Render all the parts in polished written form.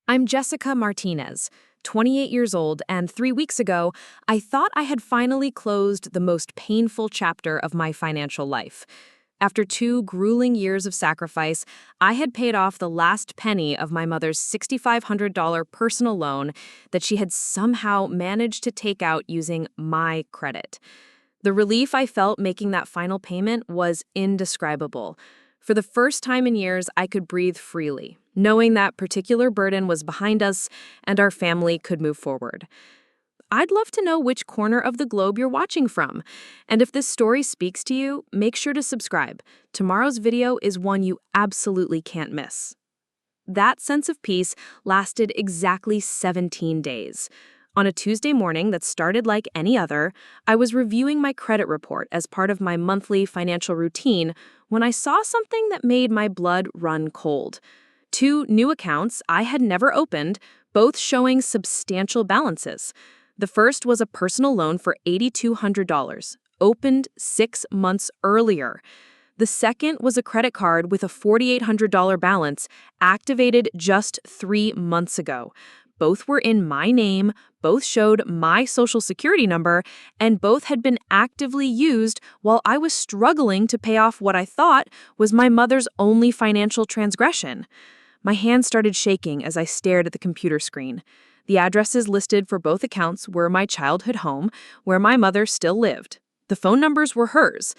I'm Jessica Martinez, 28 years old, and 3 weeks ago, I thought I had finally closed the most painful chapter of my financial life. After 2 grueling years of sacrifice, I had paid off the last penny of my mother's $6,500 personal loan that she had somehow managed to take out using my credit. The relief I felt making that final payment was indescribable. For the first time in years, I could breathe freely, knowing that particular burden was behind us and our family could move forward. I'd love to know which corner of the globe you're watching from. And if this story speaks to you, make sure to subscribe. Tomorrow's video is one you absolutely can't miss. That sense of peace lasted exactly 17 days. On a Tuesday morning that started like any other, I was reviewing my credit report as part of my monthly financial routine when I saw something that made my blood run cold. 2 new accounts I had never opened, both showing substantial balances. The first was a personal loan for $8,200, opened 6 months earlier. The second was a credit card with a $4,800 balance, activated just 3 months ago. Both were in my name, both showed my social security number, and both had been actively used while I was struggling to pay off what I thought was my mother's only financial transgression. My hands started shaking as I stared at the computer screen. The addresses listed for both accounts were my childhood home, where my mother still lived. The phone numbers were hers.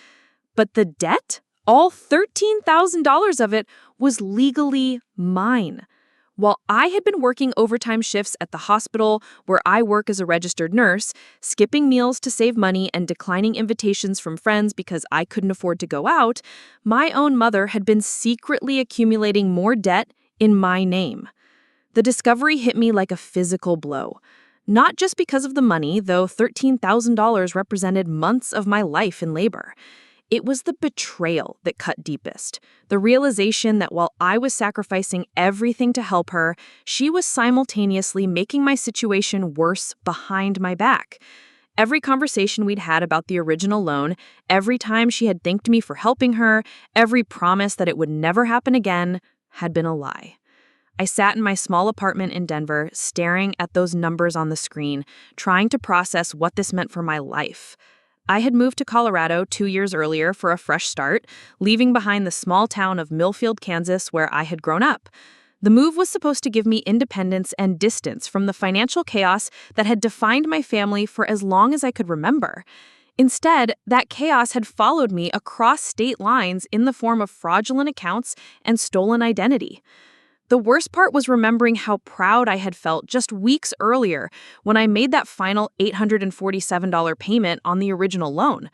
But the debt? All $13,000 of it was legally mine. While I had been working overtime shifts at the hospital where I work as a registered nurse, skipping meals to save money and declining invitations from friends because I couldn't afford to go out, my own mother had been secretly accumulating more debt in my name. The discovery hit me like a physical blow. Not just because of the money, though $13,000 represented months of my life in labor. It was the betrayal that cut deepest. The realization that while I was sacrificing everything to help her, she was simultaneously making my situation worse behind my back. Every conversation we'd had about the original loan, every time she had thanked me for helping her, every promise that it would never happen again, had been a lie. I sat in my small apartment in Denver, staring at those numbers on the screen, trying to process what this meant for my life. I had moved to Colorado 2 years earlier for a fresh start, leaving behind the small town of Millfield, Kansas, where I had grown up. The move was supposed to give me independence and distance from the financial chaos that had defined my family for as long as I could remember. Instead, that chaos had followed me across state lines in the form of fraudulent accounts and stolen identity. The worst part was remembering how proud I had felt just weeks earlier when I made that final $847 payment on the original loan.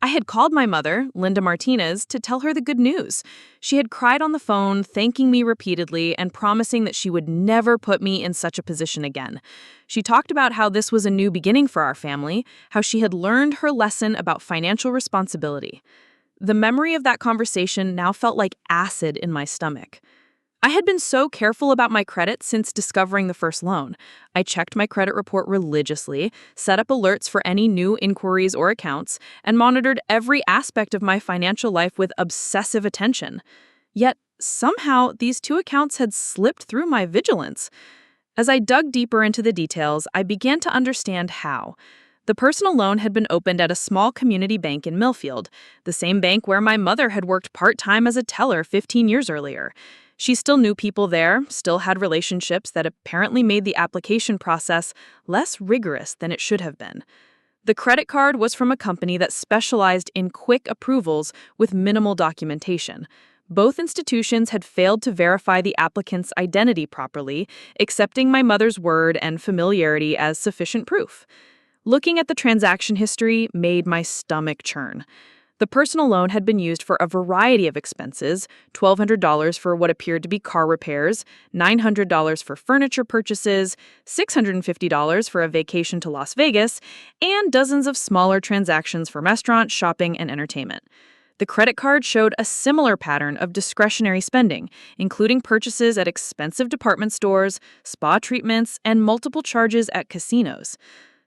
I had called my mother, Linda Martinez, to tell her the good news. She had cried on the phone, thanking me repeatedly and promising that she would never put me in such a position again. She talked about how this was a new beginning for our family, how she had learned her lesson about financial responsibility. The memory of that conversation now felt like acid in my stomach. I had been so careful about my credit since discovering the first loan. I checked my credit report religiously, set up alerts for any new inquiries or accounts, and monitored every aspect of my financial life with obsessive attention. Yet, somehow, these 2 accounts had slipped through my vigilance. As I dug deeper into the details, I began to understand how. The personal loan had been opened at a small community bank in Millfield, the same bank where my mother had worked part-time as a teller 15 years earlier. She still knew people there, still had relationships that apparently made the application process less rigorous than it should have been. The credit card was from a company that specialized in quick approvals with minimal documentation. Both institutions had failed to verify the applicant's identity properly, accepting my mother's word and familiarity as sufficient proof. Looking at the transaction history made my stomach churn. The personal loan had been used for a variety of expenses, $1,200 for what appeared to be car repairs, $900 for furniture purchases, $650 for a vacation to Las Vegas, and dozens of smaller transactions for restaurant, shopping, and entertainment. The credit card showed a similar pattern of discretionary spending, including purchases at expensive department stores, spa treatments, and multiple charges at casinos.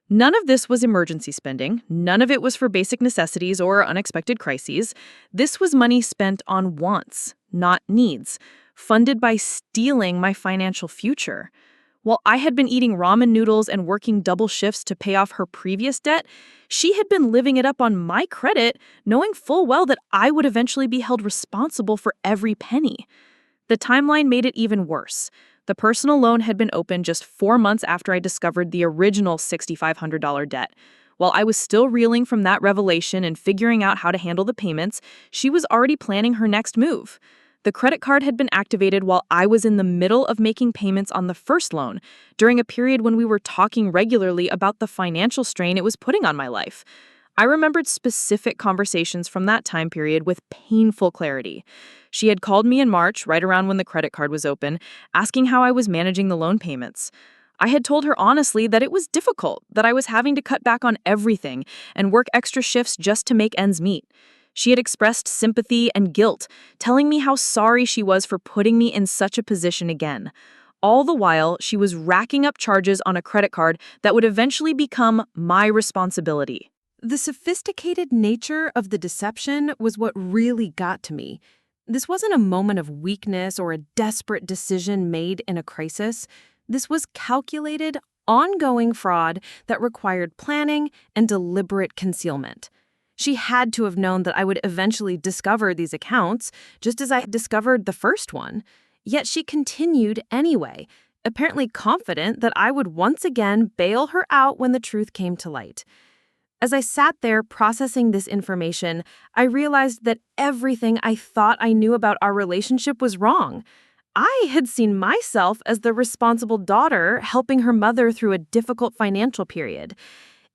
None of this was emergency spending. None of it was for basic necessities or unexpected crises. This was money spent on wants, not needs, funded by stealing my financial future. While I had been eating ramen noodles and working double shifts to pay off her previous debt, she had been living it up on my credit, knowing full well that I would eventually be held responsible for every penny. The timeline made it even worse. The personal loan had been opened just 4 months after I discovered the original $6,500 debt. While I was still reeling from that revelation and figuring out how to handle the payments, she was already planning her next move. The credit card had been activated while I was in the middle of making payments on the first loan, during a period when we were talking regularly about the financial strain it was putting on my life. I remembered specific conversations from that time period with painful clarity. She had called me in March, right around when the credit card was open, asking how I was managing the loan payments. I had told her honestly that it was difficult, that I was having to cut back on everything and work extra shifts just to make ends meet. She had expressed sympathy and guilt, telling me how sorry she was for putting me in such a position again. All the while, she was racking up charges on a credit card that would eventually become my responsibility. The sophisticated nature of the deception was what really got to me. This wasn't a moment of weakness or a desperate decision made in a crisis. This was calculated, ongoing fraud that required planning and deliberate concealment. She had to have known that I would eventually discover these accounts, just as I had discovered the first one. Yet she continued anyway, apparently confident that I would once again bail her out when the truth came to light. As I sat there processing this information, I realized that everything I thought I knew about our relationship was wrong. I had seen myself as the responsible daughter helping her mother through a difficult financial period.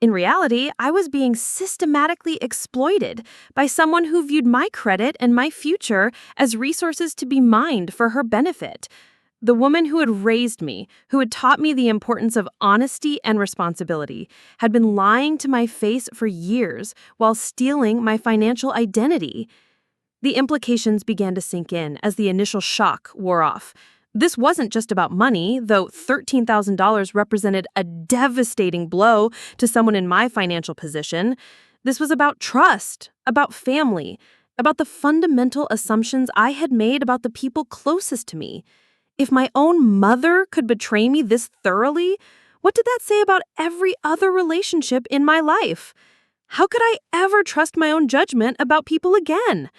In reality, I was being systematically exploited by someone who viewed my credit and my future as resources to be mined for her benefit. The woman who had raised me, who had taught me the importance of honesty and responsibility, had been lying to my face for years while stealing my financial identity. The implications began to sink in as the initial shock wore off. This wasn't just about money, though $13,000 represented a devastating blow to someone in my financial position. This was about trust, about family, about the fundamental assumptions I had made about the people closest to me. If my own mother could betray me this thoroughly, what did that say about every other relationship in my life? How could I ever trust my own judgment about people again?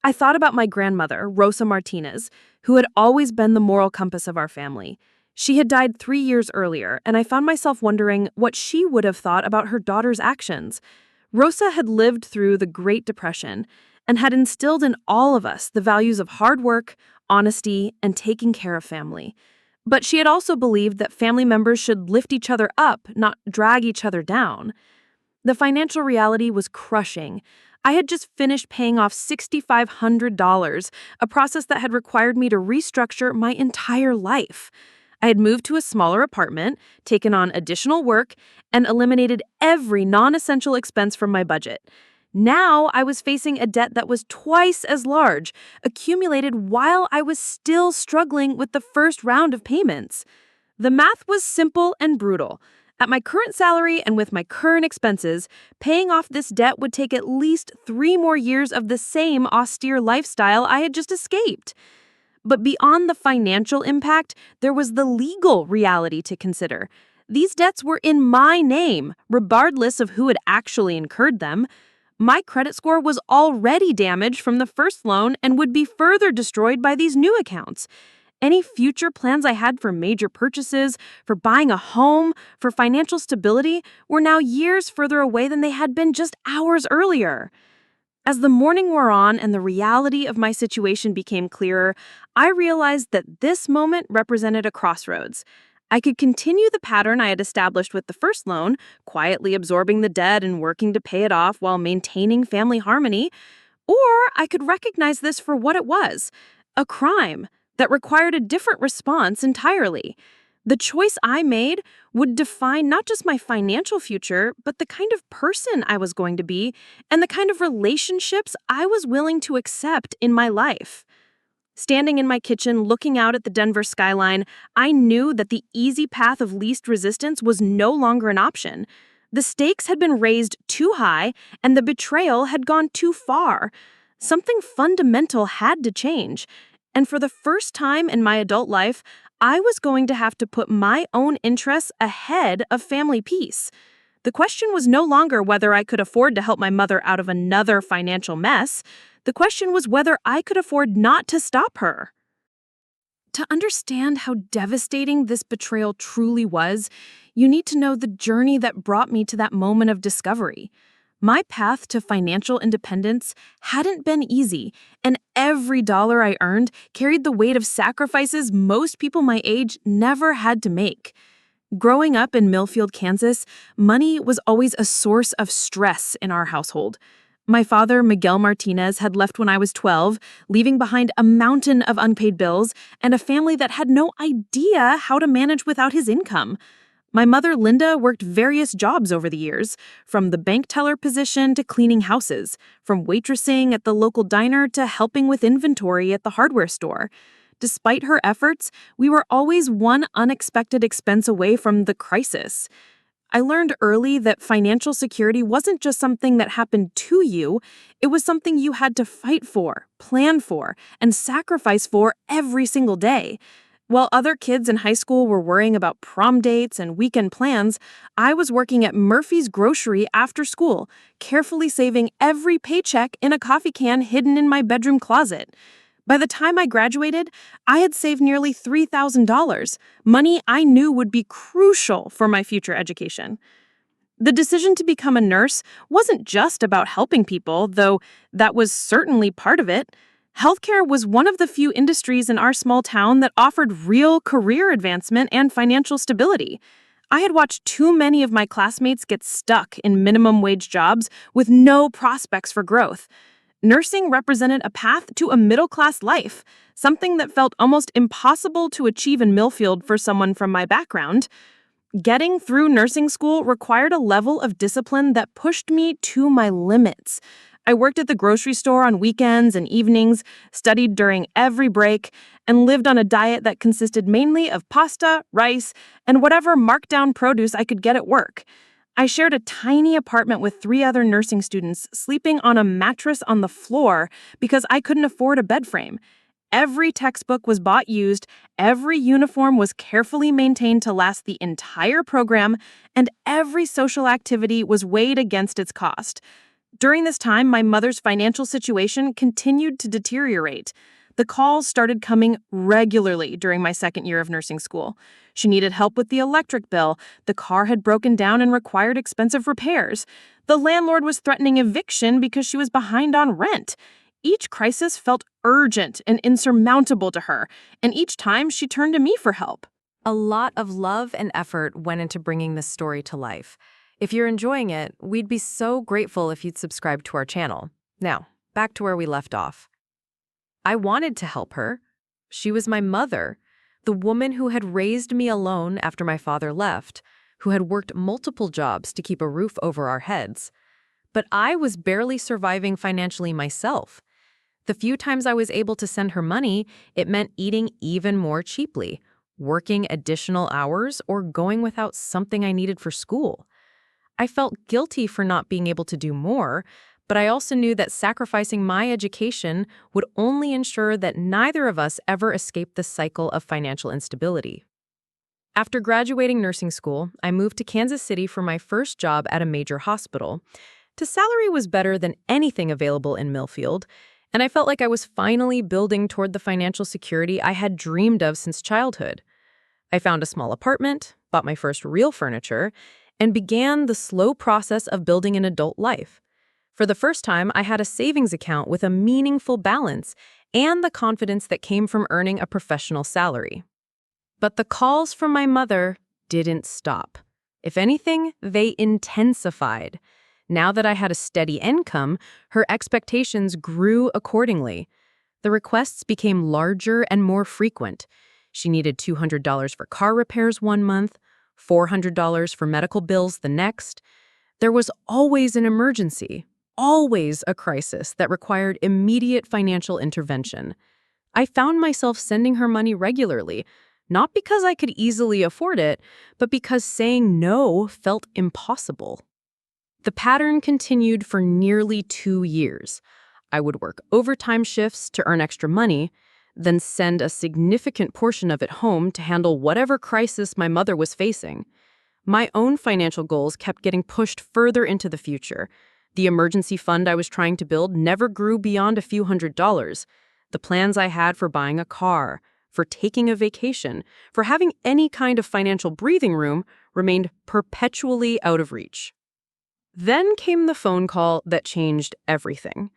I thought about my grandmother, Rosa Martinez, who had always been the moral compass of our family. She had died 3 years earlier, and I found myself wondering what she would have thought about her daughter's actions. Rosa had lived through the Great Depression and had instilled in all of us the values of hard work, honesty, and taking care of family. But she had also believed that family members should lift each other up, not drag each other down. The financial reality was crushing. I had just finished paying off $6,500, a process that had required me to restructure my entire life. I had moved to a smaller apartment, taken on additional work, and eliminated every non-essential expense from my budget. Now I was facing a debt that was twice as large, accumulated while I was still struggling with the first round of payments. The math was simple and brutal. At my current salary and with my current expenses, paying off this debt would take at least 3 more years of the same austere lifestyle I had just escaped. But beyond the financial impact, there was the legal reality to consider. These debts were in my name, regardless of who had actually incurred them. My credit score was already damaged from the first loan and would be further destroyed by these new accounts. Any future plans I had for major purchases, for buying a home, for financial stability were now years further away than they had been just hours earlier. As the morning wore on and the reality of my situation became clearer, I realized that this moment represented a crossroads. I could continue the pattern I had established with the first loan, quietly absorbing the debt and working to pay it off while maintaining family harmony, or I could recognize this for what it was, a crime that required a different response entirely. The choice I made would define not just my financial future, but the kind of person I was going to be and the kind of relationships I was willing to accept in my life. Standing in my kitchen, looking out at the Denver skyline, I knew that the easy path of least resistance was no longer an option. The stakes had been raised too high, and the betrayal had gone too far. Something fundamental had to change. And for the first time in my adult life, I was going to have to put my own interests ahead of family peace. The question was no longer whether I could afford to help my mother out of another financial mess. The question was whether I could afford not to stop her. To understand how devastating this betrayal truly was, you need to know the journey that brought me to that moment of discovery. My path to financial independence hadn't been easy, and every dollar I earned carried the weight of sacrifices most people my age never had to make. Growing up in Millfield, Kansas, money was always a source of stress in our household. My father, Miguel Martinez, had left when I was 12, leaving behind a mountain of unpaid bills and a family that had no idea how to manage without his income. My mother, Linda, worked various jobs over the years, from the bank teller position to cleaning houses, from waitressing at the local diner to helping with inventory at the hardware store. Despite her efforts, we were always one unexpected expense away from the crisis. I learned early that financial security wasn't just something that happened to you, it was something you had to fight for, plan for, and sacrifice for every single day. While other kids in high school were worrying about prom dates and weekend plans, I was working at Murphy's Grocery after school, carefully saving every paycheck in a coffee can hidden in my bedroom closet. By the time I graduated, I had saved nearly $3,000, money I knew would be crucial for my future education. The decision to become a nurse wasn't just about helping people, though that was certainly part of it. Healthcare was one of the few industries in our small town that offered real career advancement and financial stability. I had watched too many of my classmates get stuck in minimum wage jobs with no prospects for growth. Nursing represented a path to a middle-class life, something that felt almost impossible to achieve in Millfield for someone from my background. Getting through nursing school required a level of discipline that pushed me to my limits. I worked at the grocery store on weekends and evenings, studied during every break, and lived on a diet that consisted mainly of pasta, rice, and whatever marked-down produce I could get at work. I shared a tiny apartment with 3 other nursing students, sleeping on a mattress on the floor because I couldn't afford a bed frame. Every textbook was bought used, every uniform was carefully maintained to last the entire program, and every social activity was weighed against its cost. During this time, my mother's financial situation continued to deteriorate. The calls started coming regularly during my second year of nursing school. She needed help with the electric bill, the car had broken down and required expensive repairs. The landlord was threatening eviction because she was behind on rent. Each crisis felt urgent and insurmountable to her, and each time she turned to me for help. A lot of love and effort went into bringing this story to life. If you're enjoying it, we'd be so grateful if you'd subscribe to our channel. Now, back to where we left off. I wanted to help her. She was my mother, the woman who had raised me alone after my father left, who had worked multiple jobs to keep a roof over our heads. But I was barely surviving financially myself. The few times I was able to send her money, it meant eating even more cheaply, working additional hours, or going without something I needed for school. I felt guilty for not being able to do more, but I also knew that sacrificing my education would only ensure that neither of us ever escaped the cycle of financial instability. After graduating nursing school, I moved to Kansas City for my first job at a major hospital. The salary was better than anything available in Millfield, and I felt like I was finally building toward the financial security I had dreamed of since childhood. I found a small apartment, bought my first real furniture, and began the slow process of building an adult life. For the first time, I had a savings account with a meaningful balance and the confidence that came from earning a professional salary. But the calls from my mother didn't stop. If anything, they intensified. Now that I had a steady income, her expectations grew accordingly. The requests became larger and more frequent. She needed $200 for car repairs one month, $400 for medical bills the next. There was always an emergency. Always a crisis that required immediate financial intervention. I found myself sending her money regularly, not because I could easily afford it, but because saying no felt impossible. The pattern continued for nearly 2 years. I would work overtime shifts to earn extra money, then send a significant portion of it home to handle whatever crisis my mother was facing. My own financial goals kept getting pushed further into the future. The emergency fund I was trying to build never grew beyond a few $100s. The plans I had for buying a car, for taking a vacation, for having any kind of financial breathing room remained perpetually out of reach. Then came the phone call that changed everything.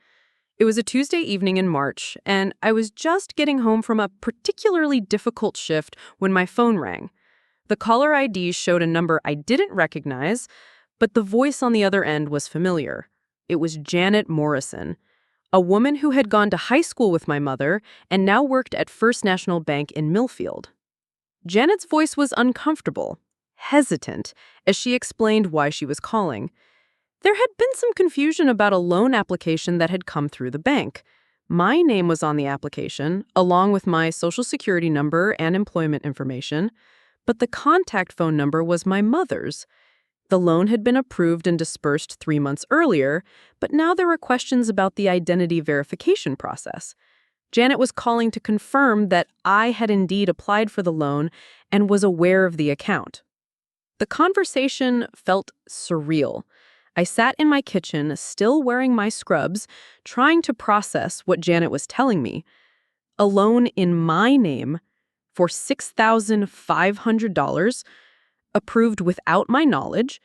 It was a Tuesday evening in March, and I was just getting home from a particularly difficult shift when my phone rang. The caller ID showed a number I didn't recognize, but the voice on the other end was familiar. It was Janet Morrison, a woman who had gone to high school with my mother and now worked at First National Bank in Millfield. Janet's voice was uncomfortable, hesitant, as she explained why she was calling. There had been some confusion about a loan application that had come through the bank. My name was on the application, along with my Social Security number and employment information, but the contact phone number was my mother's. The loan had been approved and dispersed 3 months earlier, but now there were questions about the identity verification process. Janet was calling to confirm that I had indeed applied for the loan and was aware of the account. The conversation felt surreal. I sat in my kitchen, still wearing my scrubs, trying to process what Janet was telling me. A loan in my name for $6,500, approved without my knowledge,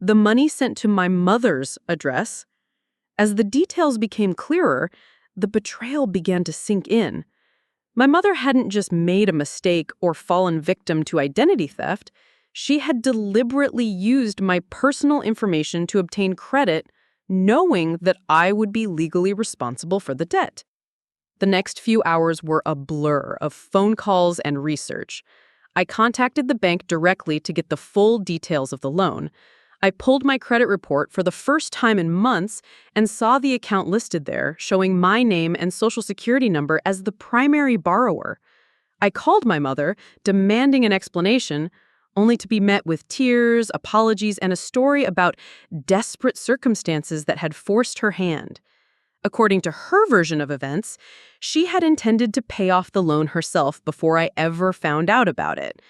the money sent to my mother's address. As the details became clearer, the betrayal began to sink in. My mother hadn't just made a mistake or fallen victim to identity theft. She had deliberately used my personal information to obtain credit, knowing that I would be legally responsible for the debt. The next few hours were a blur of phone calls and research. I contacted the bank directly to get the full details of the loan. I pulled my credit report for the first time in months and saw the account listed there, showing my name and Social Security number as the primary borrower. I called my mother, demanding an explanation, only to be met with tears, apologies, and a story about desperate circumstances that had forced her hand. According to her version of events, she had intended to pay off the loan herself before I ever found out about it.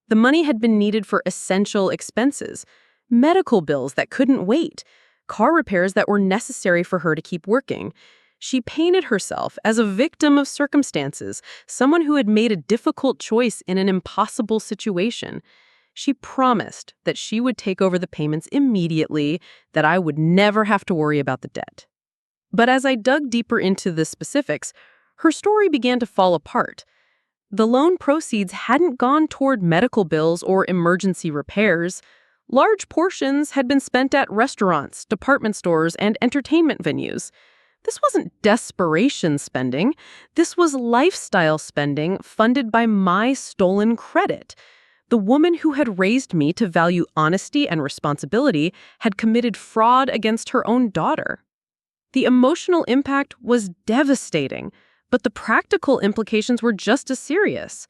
The money had been needed for essential expenses, medical bills that couldn't wait, car repairs that were necessary for her to keep working. She painted herself as a victim of circumstances, someone who had made a difficult choice in an impossible situation. She promised that she would take over the payments immediately, that I would never have to worry about the debt. But as I dug deeper into the specifics, her story began to fall apart. The loan proceeds hadn't gone toward medical bills or emergency repairs. Large portions had been spent at restaurants, department stores, and entertainment venues. This wasn't desperation spending. This was lifestyle spending funded by my stolen credit. The woman who had raised me to value honesty and responsibility had committed fraud against her own daughter. The emotional impact was devastating, but the practical implications were just as serious.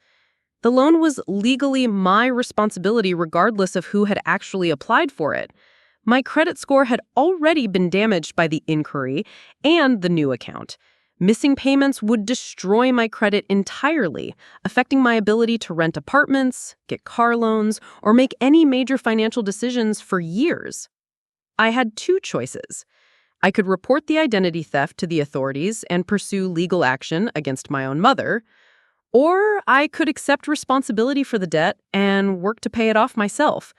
The loan was legally my responsibility regardless of who had actually applied for it. My credit score had already been damaged by the inquiry and the new account. Missing payments would destroy my credit entirely, affecting my ability to rent apartments, get car loans, or make any major financial decisions for years. I had two choices. I could report the identity theft to the authorities and pursue legal action against my own mother, or I could accept responsibility for the debt and work to pay it off myself.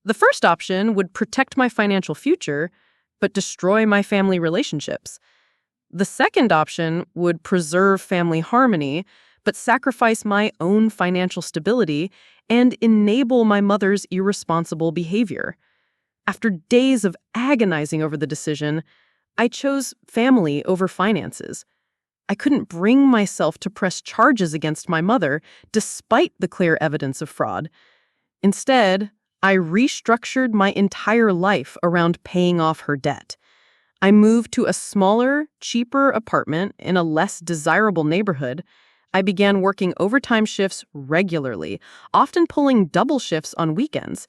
The first option would protect my financial future, but destroy my family relationships. The second option would preserve family harmony, but sacrifice my own financial stability and enable my mother's irresponsible behavior. After days of agonizing over the decision, I chose family over finances. I couldn't bring myself to press charges against my mother, despite the clear evidence of fraud. Instead, I restructured my entire life around paying off her debt. I moved to a smaller, cheaper apartment in a less desirable neighborhood. I began working overtime shifts regularly, often pulling double shifts on weekends.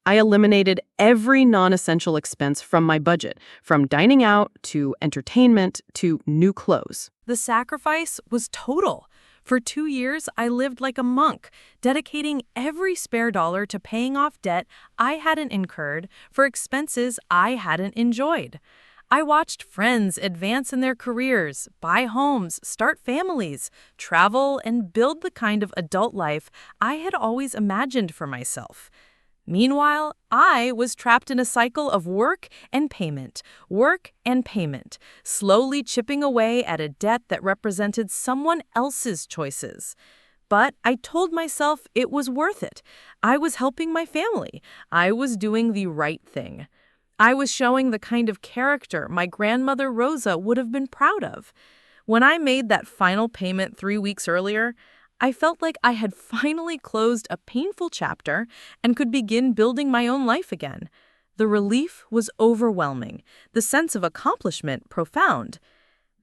I eliminated every non-essential expense from my budget, from dining out to entertainment to new clothes. The sacrifice was total. For 2 years, I lived like a monk, dedicating every spare dollar to paying off debt I hadn't incurred for expenses I hadn't enjoyed. I watched friends advance in their careers, buy homes, start families, travel, and build the kind of adult life I had always imagined for myself. Meanwhile, I was trapped in a cycle of work and payment, slowly chipping away at a debt that represented someone else's choices. But I told myself it was worth it. I was helping my family. I was doing the right thing. I was showing the kind of character my grandmother Rosa would have been proud of. When I made that final payment 3 weeks earlier, I felt like I had finally closed a painful chapter and could begin building my own life again. The relief was overwhelming, the sense of accomplishment profound.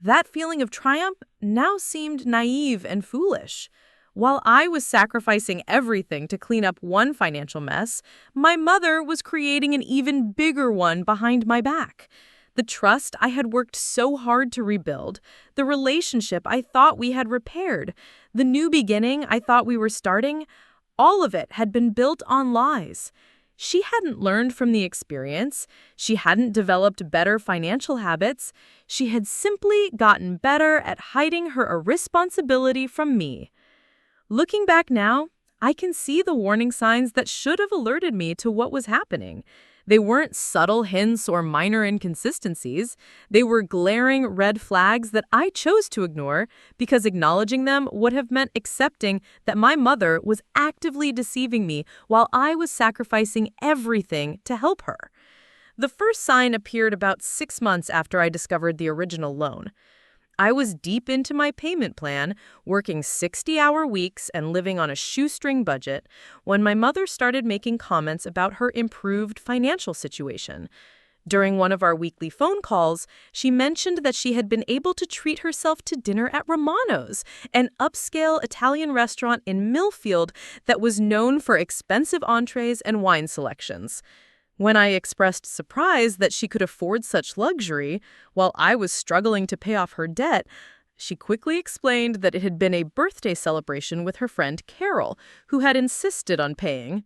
That feeling of triumph now seemed naive and foolish. While I was sacrificing everything to clean up one financial mess, my mother was creating an even bigger one behind my back. The trust I had worked so hard to rebuild, the relationship I thought we had repaired, the new beginning I thought we were starting, all of it had been built on lies. She hadn't learned from the experience. She hadn't developed better financial habits. She had simply gotten better at hiding her irresponsibility from me. Looking back now, I can see the warning signs that should have alerted me to what was happening. They weren't subtle hints or minor inconsistencies. They were glaring red flags that I chose to ignore because acknowledging them would have meant accepting that my mother was actively deceiving me while I was sacrificing everything to help her. The first sign appeared about 6 months after I discovered the original loan. I was deep into my payment plan, working 60-hour weeks and living on a shoestring budget, when my mother started making comments about her improved financial situation. During one of our weekly phone calls, she mentioned that she had been able to treat herself to dinner at Romano's, an upscale Italian restaurant in Millfield that was known for expensive entrees and wine selections. When I expressed surprise that she could afford such luxury, while I was struggling to pay off her debt, she quickly explained that it had been a birthday celebration with her friend Carol, who had insisted on paying.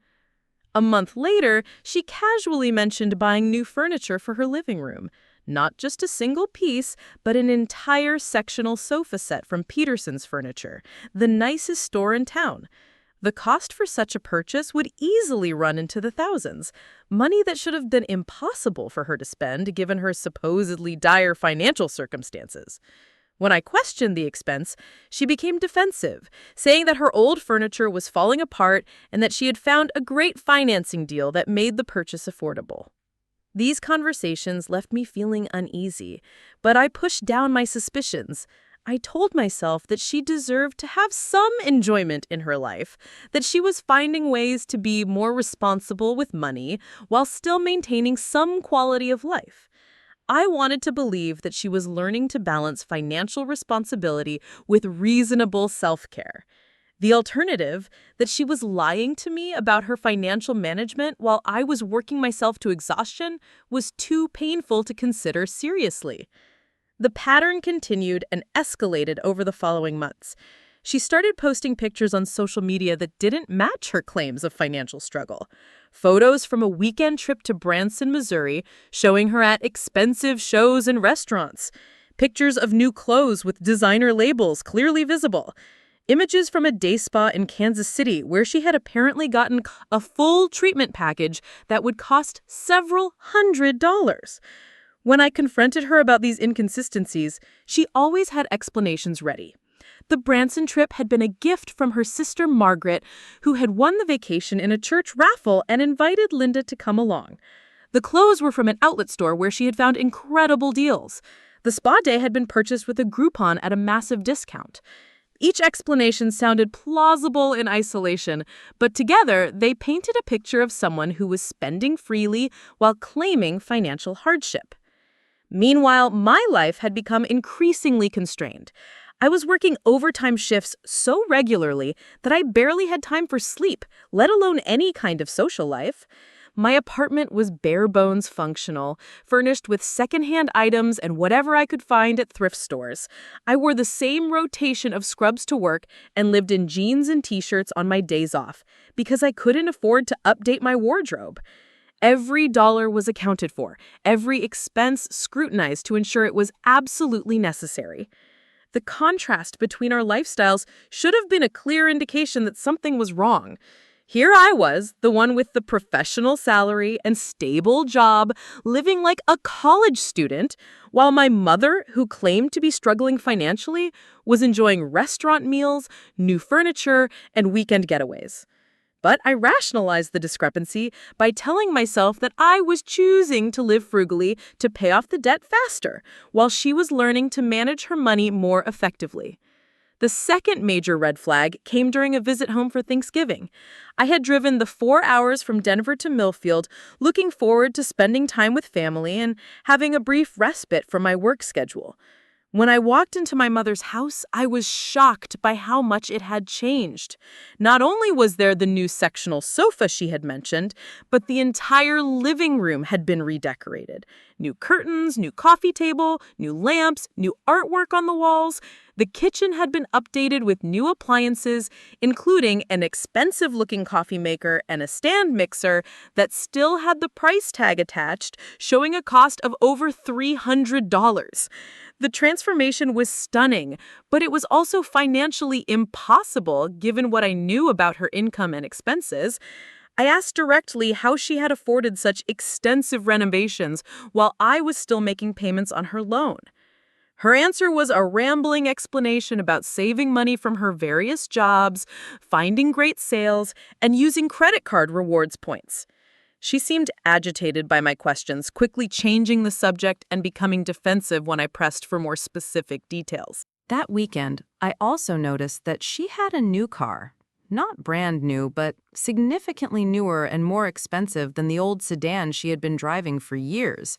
A month later, she casually mentioned buying new furniture for her living room. Not just a single piece, but an entire sectional sofa set from Peterson's Furniture, the nicest store in town. The cost for such a purchase would easily run into the thousands, money that should have been impossible for her to spend given her supposedly dire financial circumstances. When I questioned the expense, she became defensive, saying that her old furniture was falling apart and that she had found a great financing deal that made the purchase affordable. These conversations left me feeling uneasy, but I pushed down my suspicions. I told myself that she deserved to have some enjoyment in her life, that she was finding ways to be more responsible with money while still maintaining some quality of life. I wanted to believe that she was learning to balance financial responsibility with reasonable self-care. The alternative, that she was lying to me about her financial management while I was working myself to exhaustion, was too painful to consider seriously. The pattern continued and escalated over the following months. She started posting pictures on social media that didn't match her claims of financial struggle. Photos from a weekend trip to Branson, Missouri, showing her at expensive shows and restaurants. Pictures of new clothes with designer labels clearly visible. Images from a day spa in Kansas City where she had apparently gotten a full treatment package that would cost several $100s. When I confronted her about these inconsistencies, she always had explanations ready. The Branson trip had been a gift from her sister Margaret, who had won the vacation in a church raffle and invited Linda to come along. The clothes were from an outlet store where she had found incredible deals. The spa day had been purchased with a Groupon at a massive discount. Each explanation sounded plausible in isolation, but together they painted a picture of someone who was spending freely while claiming financial hardship. Meanwhile, my life had become increasingly constrained. I was working overtime shifts so regularly that I barely had time for sleep, let alone any kind of social life. My apartment was bare bones functional, furnished with secondhand items and whatever I could find at thrift stores. I wore the same rotation of scrubs to work and lived in jeans and t-shirts on my days off because I couldn't afford to update my wardrobe. Every dollar was accounted for, every expense scrutinized to ensure it was absolutely necessary. The contrast between our lifestyles should have been a clear indication that something was wrong. Here I was, the one with the professional salary and stable job, living like a college student, while my mother, who claimed to be struggling financially, was enjoying restaurant meals, new furniture, and weekend getaways. But I rationalized the discrepancy by telling myself that I was choosing to live frugally to pay off the debt faster, while she was learning to manage her money more effectively. The second major red flag came during a visit home for Thanksgiving. I had driven the 4 hours from Denver to Millfield, looking forward to spending time with family and having a brief respite from my work schedule. When I walked into my mother's house, I was shocked by how much it had changed. Not only was there the new sectional sofa she had mentioned, but the entire living room had been redecorated. New curtains, new coffee table, new lamps, new artwork on the walls. The kitchen had been updated with new appliances, including an expensive-looking coffee maker and a stand mixer that still had the price tag attached, showing a cost of over $300. The transformation was stunning, but it was also financially impossible given what I knew about her income and expenses. I asked directly how she had afforded such extensive renovations while I was still making payments on her loan. Her answer was a rambling explanation about saving money from her various jobs, finding great sales, and using credit card rewards points. She seemed agitated by my questions, quickly changing the subject and becoming defensive when I pressed for more specific details. That weekend, I also noticed that she had a new car. Not brand new, but significantly newer and more expensive than the old sedan she had been driving for years.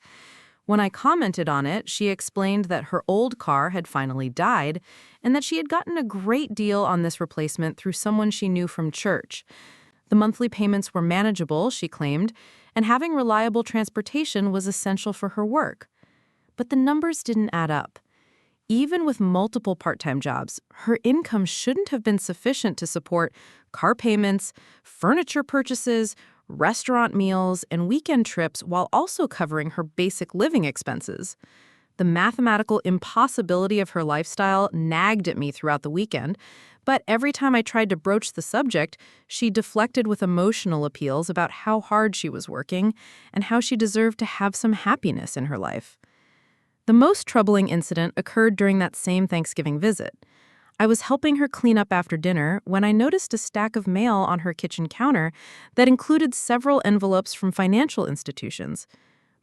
When I commented on it, she explained that her old car had finally died and that she had gotten a great deal on this replacement through someone she knew from church. The monthly payments were manageable, she claimed, and having reliable transportation was essential for her work. But the numbers didn't add up. Even with multiple part-time jobs, her income shouldn't have been sufficient to support car payments, furniture purchases, restaurant meals, and weekend trips while also covering her basic living expenses. The mathematical impossibility of her lifestyle nagged at me throughout the weekend, but every time I tried to broach the subject, she deflected with emotional appeals about how hard she was working and how she deserved to have some happiness in her life. The most troubling incident occurred during that same Thanksgiving visit. I was helping her clean up after dinner when I noticed a stack of mail on her kitchen counter that included several envelopes from financial institutions.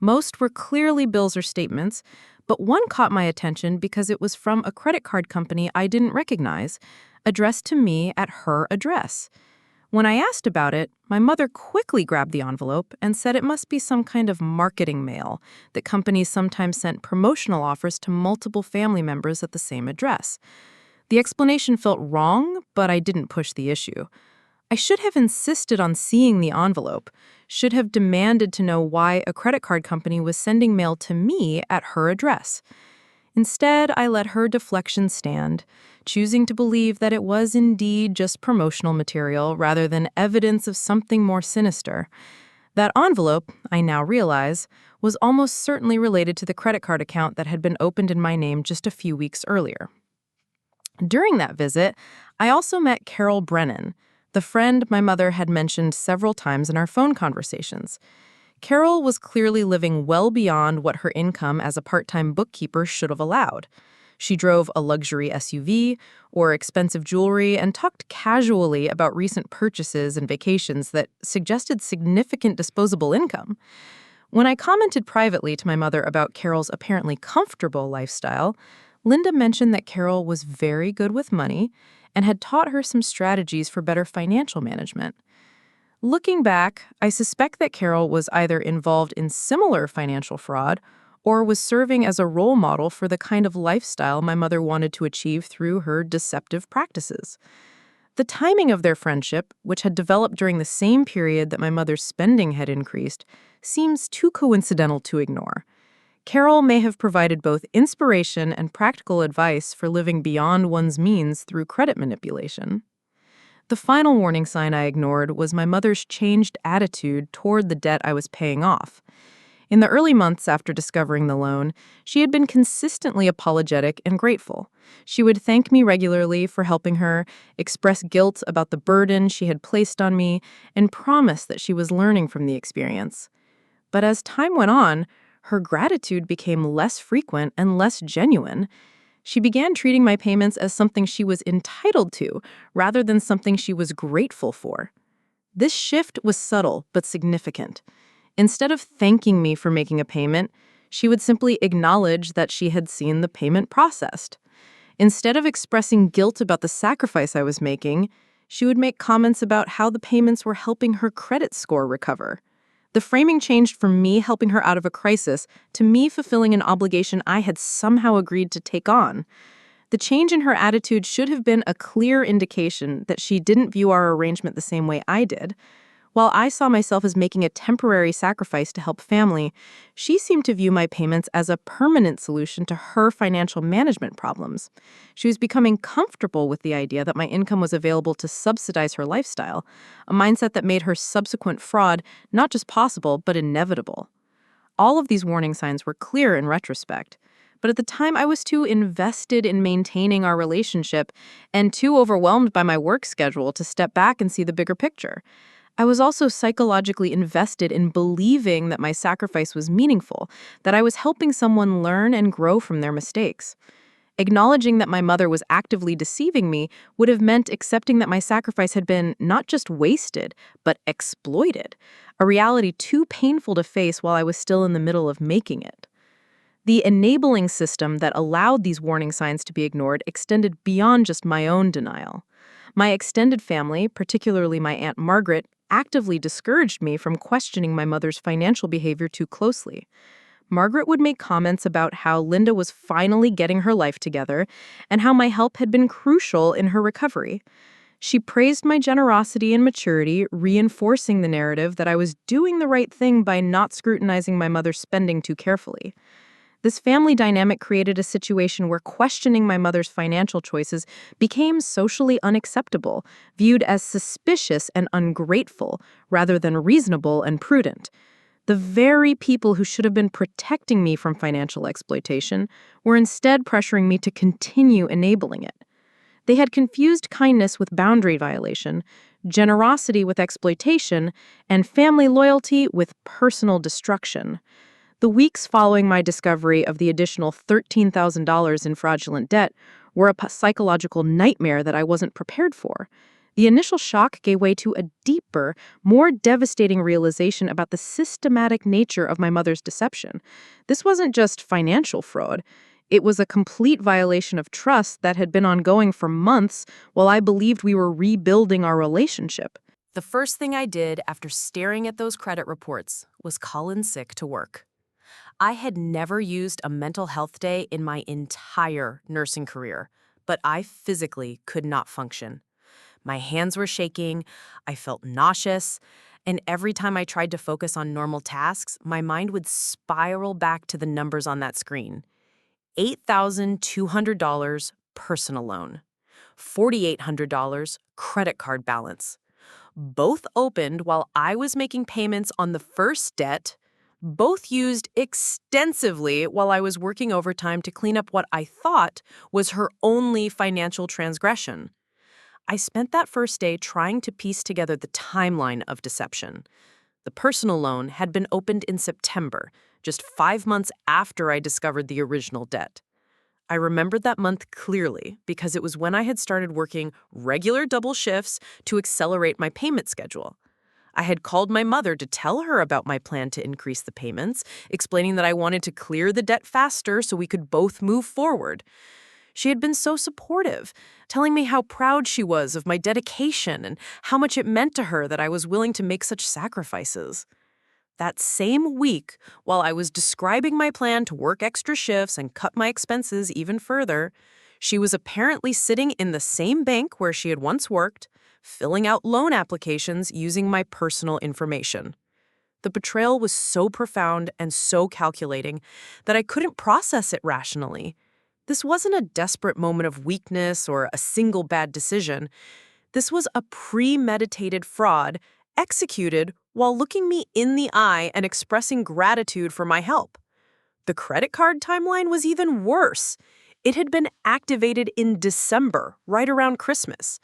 Most were clearly bills or statements, but one caught my attention because it was from a credit card company I didn't recognize, addressed to me at her address. When I asked about it, my mother quickly grabbed the envelope and said it must be some kind of marketing mail, that companies sometimes sent promotional offers to multiple family members at the same address. The explanation felt wrong, but I didn't push the issue. I should have insisted on seeing the envelope, should have demanded to know why a credit card company was sending mail to me at her address. Instead, I let her deflection stand, choosing to believe that it was indeed just promotional material rather than evidence of something more sinister. That envelope, I now realize, was almost certainly related to the credit card account that had been opened in my name just a few weeks earlier. During that visit, I also met Carol Brennan, the friend my mother had mentioned several times in our phone conversations. Carol was clearly living well beyond what her income as a part-time bookkeeper should have allowed. She drove a luxury SUV, wore expensive jewelry, and talked casually about recent purchases and vacations that suggested significant disposable income. When I commented privately to my mother about Carol's apparently comfortable lifestyle, Linda mentioned that Carol was very good with money and had taught her some strategies for better financial management. Looking back, I suspect that Carol was either involved in similar financial fraud or was serving as a role model for the kind of lifestyle my mother wanted to achieve through her deceptive practices. The timing of their friendship, which had developed during the same period that my mother's spending had increased, seems too coincidental to ignore. Carol may have provided both inspiration and practical advice for living beyond one's means through credit manipulation. The final warning sign I ignored was my mother's changed attitude toward the debt I was paying off. In the early months after discovering the loan, she had been consistently apologetic and grateful. She would thank me regularly for helping her, express guilt about the burden she had placed on me, and promise that she was learning from the experience. But as time went on, her gratitude became less frequent and less genuine. She began treating my payments as something she was entitled to, rather than something she was grateful for. This shift was subtle but significant. Instead of thanking me for making a payment, she would simply acknowledge that she had seen the payment processed. Instead of expressing guilt about the sacrifice I was making, she would make comments about how the payments were helping her credit score recover. The framing changed from me helping her out of a crisis to me fulfilling an obligation I had somehow agreed to take on. The change in her attitude should have been a clear indication that she didn't view our arrangement the same way I did. While I saw myself as making a temporary sacrifice to help family, she seemed to view my payments as a permanent solution to her financial management problems. She was becoming comfortable with the idea that my income was available to subsidize her lifestyle, a mindset that made her subsequent fraud not just possible, but inevitable. All of these warning signs were clear in retrospect, but at the time I was too invested in maintaining our relationship and too overwhelmed by my work schedule to step back and see the bigger picture. I was also psychologically invested in believing that my sacrifice was meaningful, that I was helping someone learn and grow from their mistakes. Acknowledging that my mother was actively deceiving me would have meant accepting that my sacrifice had been not just wasted, but exploited, a reality too painful to face while I was still in the middle of making it. The enabling system that allowed these warning signs to be ignored extended beyond just my own denial. My extended family, particularly my Aunt Margaret, actively discouraged me from questioning my mother's financial behavior too closely. Margaret would make comments about how Linda was finally getting her life together and how my help had been crucial in her recovery. She praised my generosity and maturity, reinforcing the narrative that I was doing the right thing by not scrutinizing my mother's spending too carefully. This family dynamic created a situation where questioning my mother's financial choices became socially unacceptable, viewed as suspicious and ungrateful, rather than reasonable and prudent. The very people who should have been protecting me from financial exploitation were instead pressuring me to continue enabling it. They had confused kindness with boundary violation, generosity with exploitation, and family loyalty with personal destruction. The weeks following my discovery of the additional $13,000 in fraudulent debt were a psychological nightmare that I wasn't prepared for. The initial shock gave way to a deeper, more devastating realization about the systematic nature of my mother's deception. This wasn't just financial fraud. It was a complete violation of trust that had been ongoing for months while I believed we were rebuilding our relationship. The first thing I did after staring at those credit reports was call in sick to work. I had never used a mental health day in my entire nursing career, but I physically could not function. My hands were shaking, I felt nauseous, and every time I tried to focus on normal tasks, my mind would spiral back to the numbers on that screen. $8,200 personal loan, $4,800 credit card balance. Both opened while I was making payments on the first debt, both used extensively while I was working overtime to clean up what I thought was her only financial transgression. I spent that first day trying to piece together the timeline of deception. The personal loan had been opened in September, just 5 months after I discovered the original debt. I remembered that month clearly because it was when I had started working regular double shifts to accelerate my payment schedule. I had called my mother to tell her about my plan to increase the payments, explaining that I wanted to clear the debt faster so we could both move forward. She had been so supportive, telling me how proud she was of my dedication and how much it meant to her that I was willing to make such sacrifices. That same week, while I was describing my plan to work extra shifts and cut my expenses even further, she was apparently sitting in the same bank where she had once worked, filling out loan applications using my personal information. The betrayal was so profound and so calculating that I couldn't process it rationally. This wasn't a desperate moment of weakness or a single bad decision. This was a premeditated fraud executed while looking me in the eye and expressing gratitude for my help. The credit card timeline was even worse. It had been activated in December, right around Christmas.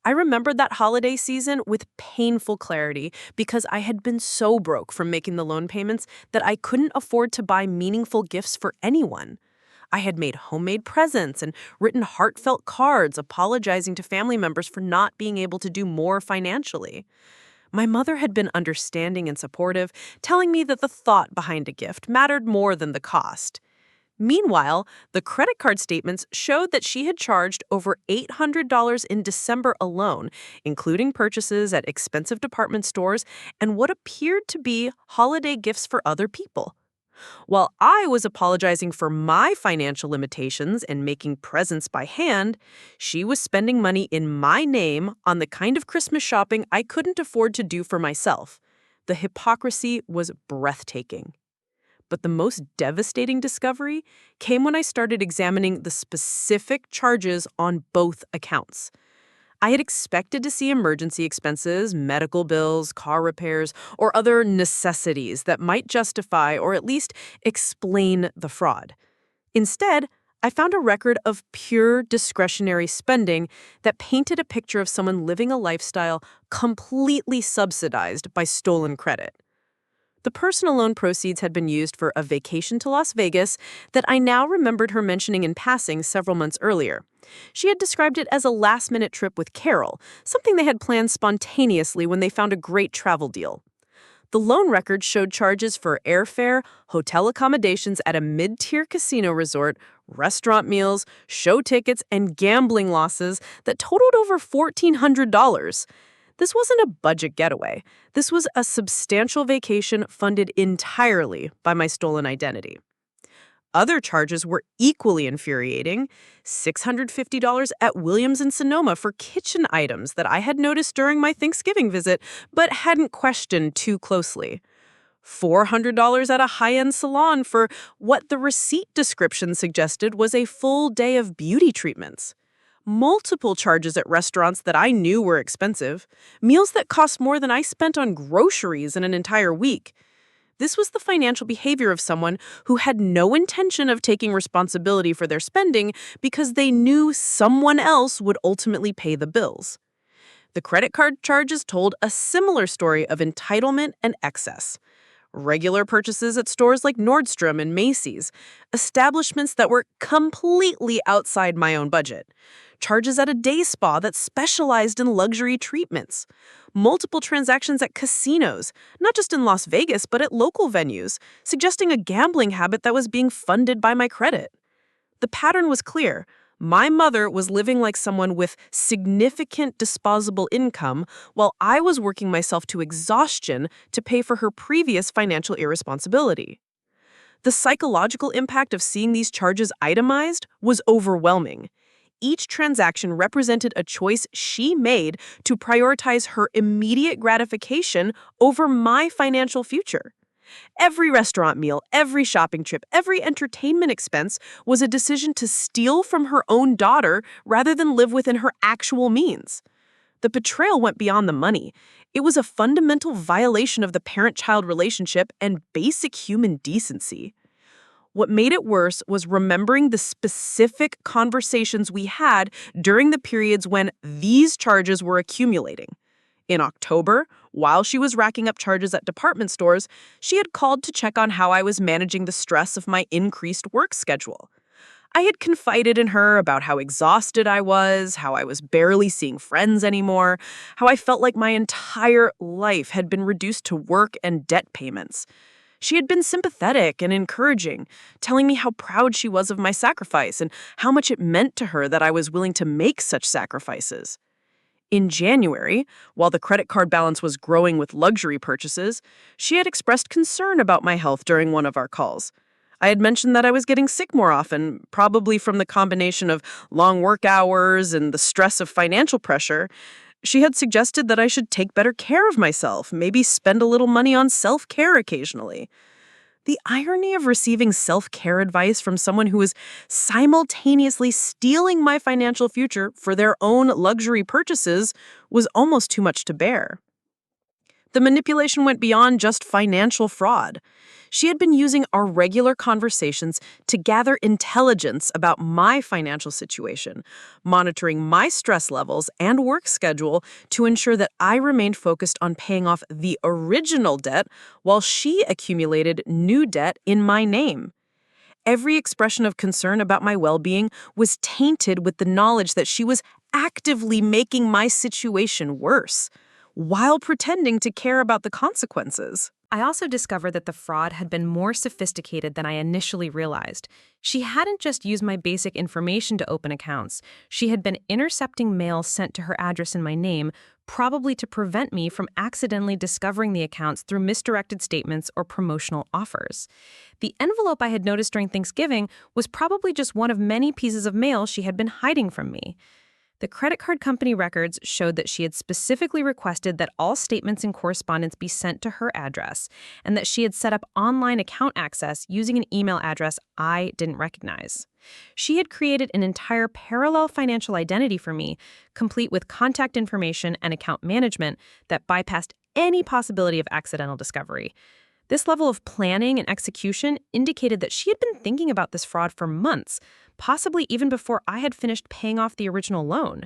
I remembered that holiday season with painful clarity because I had been so broke from making the loan payments that I couldn't afford to buy meaningful gifts for anyone. I had made homemade presents and written heartfelt cards apologizing to family members for not being able to do more financially. My mother had been understanding and supportive, telling me that the thought behind a gift mattered more than the cost. Meanwhile, the credit card statements showed that she had charged over $800 in December alone, including purchases at expensive department stores and what appeared to be holiday gifts for other people. While I was apologizing for my financial limitations and making presents by hand, she was spending money in my name on the kind of Christmas shopping I couldn't afford to do for myself. The hypocrisy was breathtaking. But the most devastating discovery came when I started examining the specific charges on both accounts. I had expected to see emergency expenses, medical bills, car repairs, or other necessities that might justify or at least explain the fraud. Instead, I found a record of pure discretionary spending that painted a picture of someone living a lifestyle completely subsidized by stolen credit. The personal loan proceeds had been used for a vacation to Las Vegas that I now remembered her mentioning in passing several months earlier. She had described it as a last-minute trip with Carol, something they had planned spontaneously when they found a great travel deal. The loan record showed charges for airfare, hotel accommodations at a mid-tier casino resort, restaurant meals, show tickets, and gambling losses that totaled over $1,400. This wasn't a budget getaway. This was a substantial vacation funded entirely by my stolen identity. Other charges were equally infuriating. $650 at Williams & Sonoma for kitchen items that I had noticed during my Thanksgiving visit but hadn't questioned too closely. $400 at a high-end salon for what the receipt description suggested was a full day of beauty treatments. Multiple charges at restaurants that I knew were expensive, meals that cost more than I spent on groceries in an entire week. This was the financial behavior of someone who had no intention of taking responsibility for their spending because they knew someone else would ultimately pay the bills. The credit card charges told a similar story of entitlement and excess. Regular purchases at stores like Nordstrom and Macy's, establishments that were completely outside my own budget. Charges at a day spa that specialized in luxury treatments. Multiple transactions at casinos, not just in Las Vegas, but at local venues, suggesting a gambling habit that was being funded by my credit. The pattern was clear. My mother was living like someone with significant disposable income, while I was working myself to exhaustion to pay for her previous financial irresponsibility. The psychological impact of seeing these charges itemized was overwhelming. Each transaction represented a choice she made to prioritize her immediate gratification over my financial future. Every restaurant meal, every shopping trip, every entertainment expense was a decision to steal from her own daughter rather than live within her actual means. The betrayal went beyond the money. It was a fundamental violation of the parent-child relationship and basic human decency. What made it worse was remembering the specific conversations we had during the periods when these charges were accumulating. In October, while she was racking up charges at department stores, she had called to check on how I was managing the stress of my increased work schedule. I had confided in her about how exhausted I was, how I was barely seeing friends anymore, how I felt like my entire life had been reduced to work and debt payments. She had been sympathetic and encouraging, telling me how proud she was of my sacrifice and how much it meant to her that I was willing to make such sacrifices. In January, while the credit card balance was growing with luxury purchases, she had expressed concern about my health during one of our calls. I had mentioned that I was getting sick more often, probably from the combination of long work hours and the stress of financial pressure. She had suggested that I should take better care of myself, maybe spend a little money on self-care occasionally. The irony of receiving self-care advice from someone who is simultaneously stealing my financial future for their own luxury purchases was almost too much to bear. The manipulation went beyond just financial fraud. She had been using our regular conversations to gather intelligence about my financial situation, monitoring my stress levels and work schedule to ensure that I remained focused on paying off the original debt while she accumulated new debt in my name. Every expression of concern about my well-being was tainted with the knowledge that she was actively making my situation worse, while pretending to care about the consequences. I also discovered that the fraud had been more sophisticated than I initially realized. She hadn't just used my basic information to open accounts. She had been intercepting mail sent to her address in my name, probably to prevent me from accidentally discovering the accounts through misdirected statements or promotional offers. The envelope I had noticed during Thanksgiving was probably just one of many pieces of mail she had been hiding from me. The credit card company records showed that she had specifically requested that all statements and correspondence be sent to her address, and that she had set up online account access using an email address I didn't recognize. She had created an entire parallel financial identity for me, complete with contact information and account management that bypassed any possibility of accidental discovery. This level of planning and execution indicated that she had been thinking about this fraud for months, possibly even before I had finished paying off the original loan.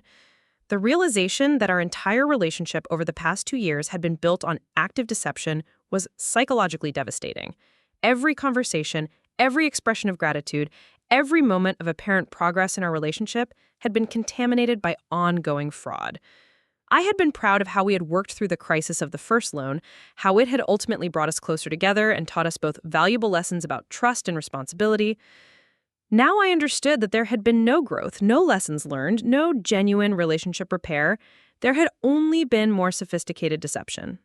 The realization that our entire relationship over the past 2 years had been built on active deception was psychologically devastating. Every conversation, every expression of gratitude, every moment of apparent progress in our relationship had been contaminated by ongoing fraud. I had been proud of how we had worked through the crisis of the first loan, how it had ultimately brought us closer together and taught us both valuable lessons about trust and responsibility. Now I understood that there had been no growth, no lessons learned, no genuine relationship repair. There had only been more sophisticated deception.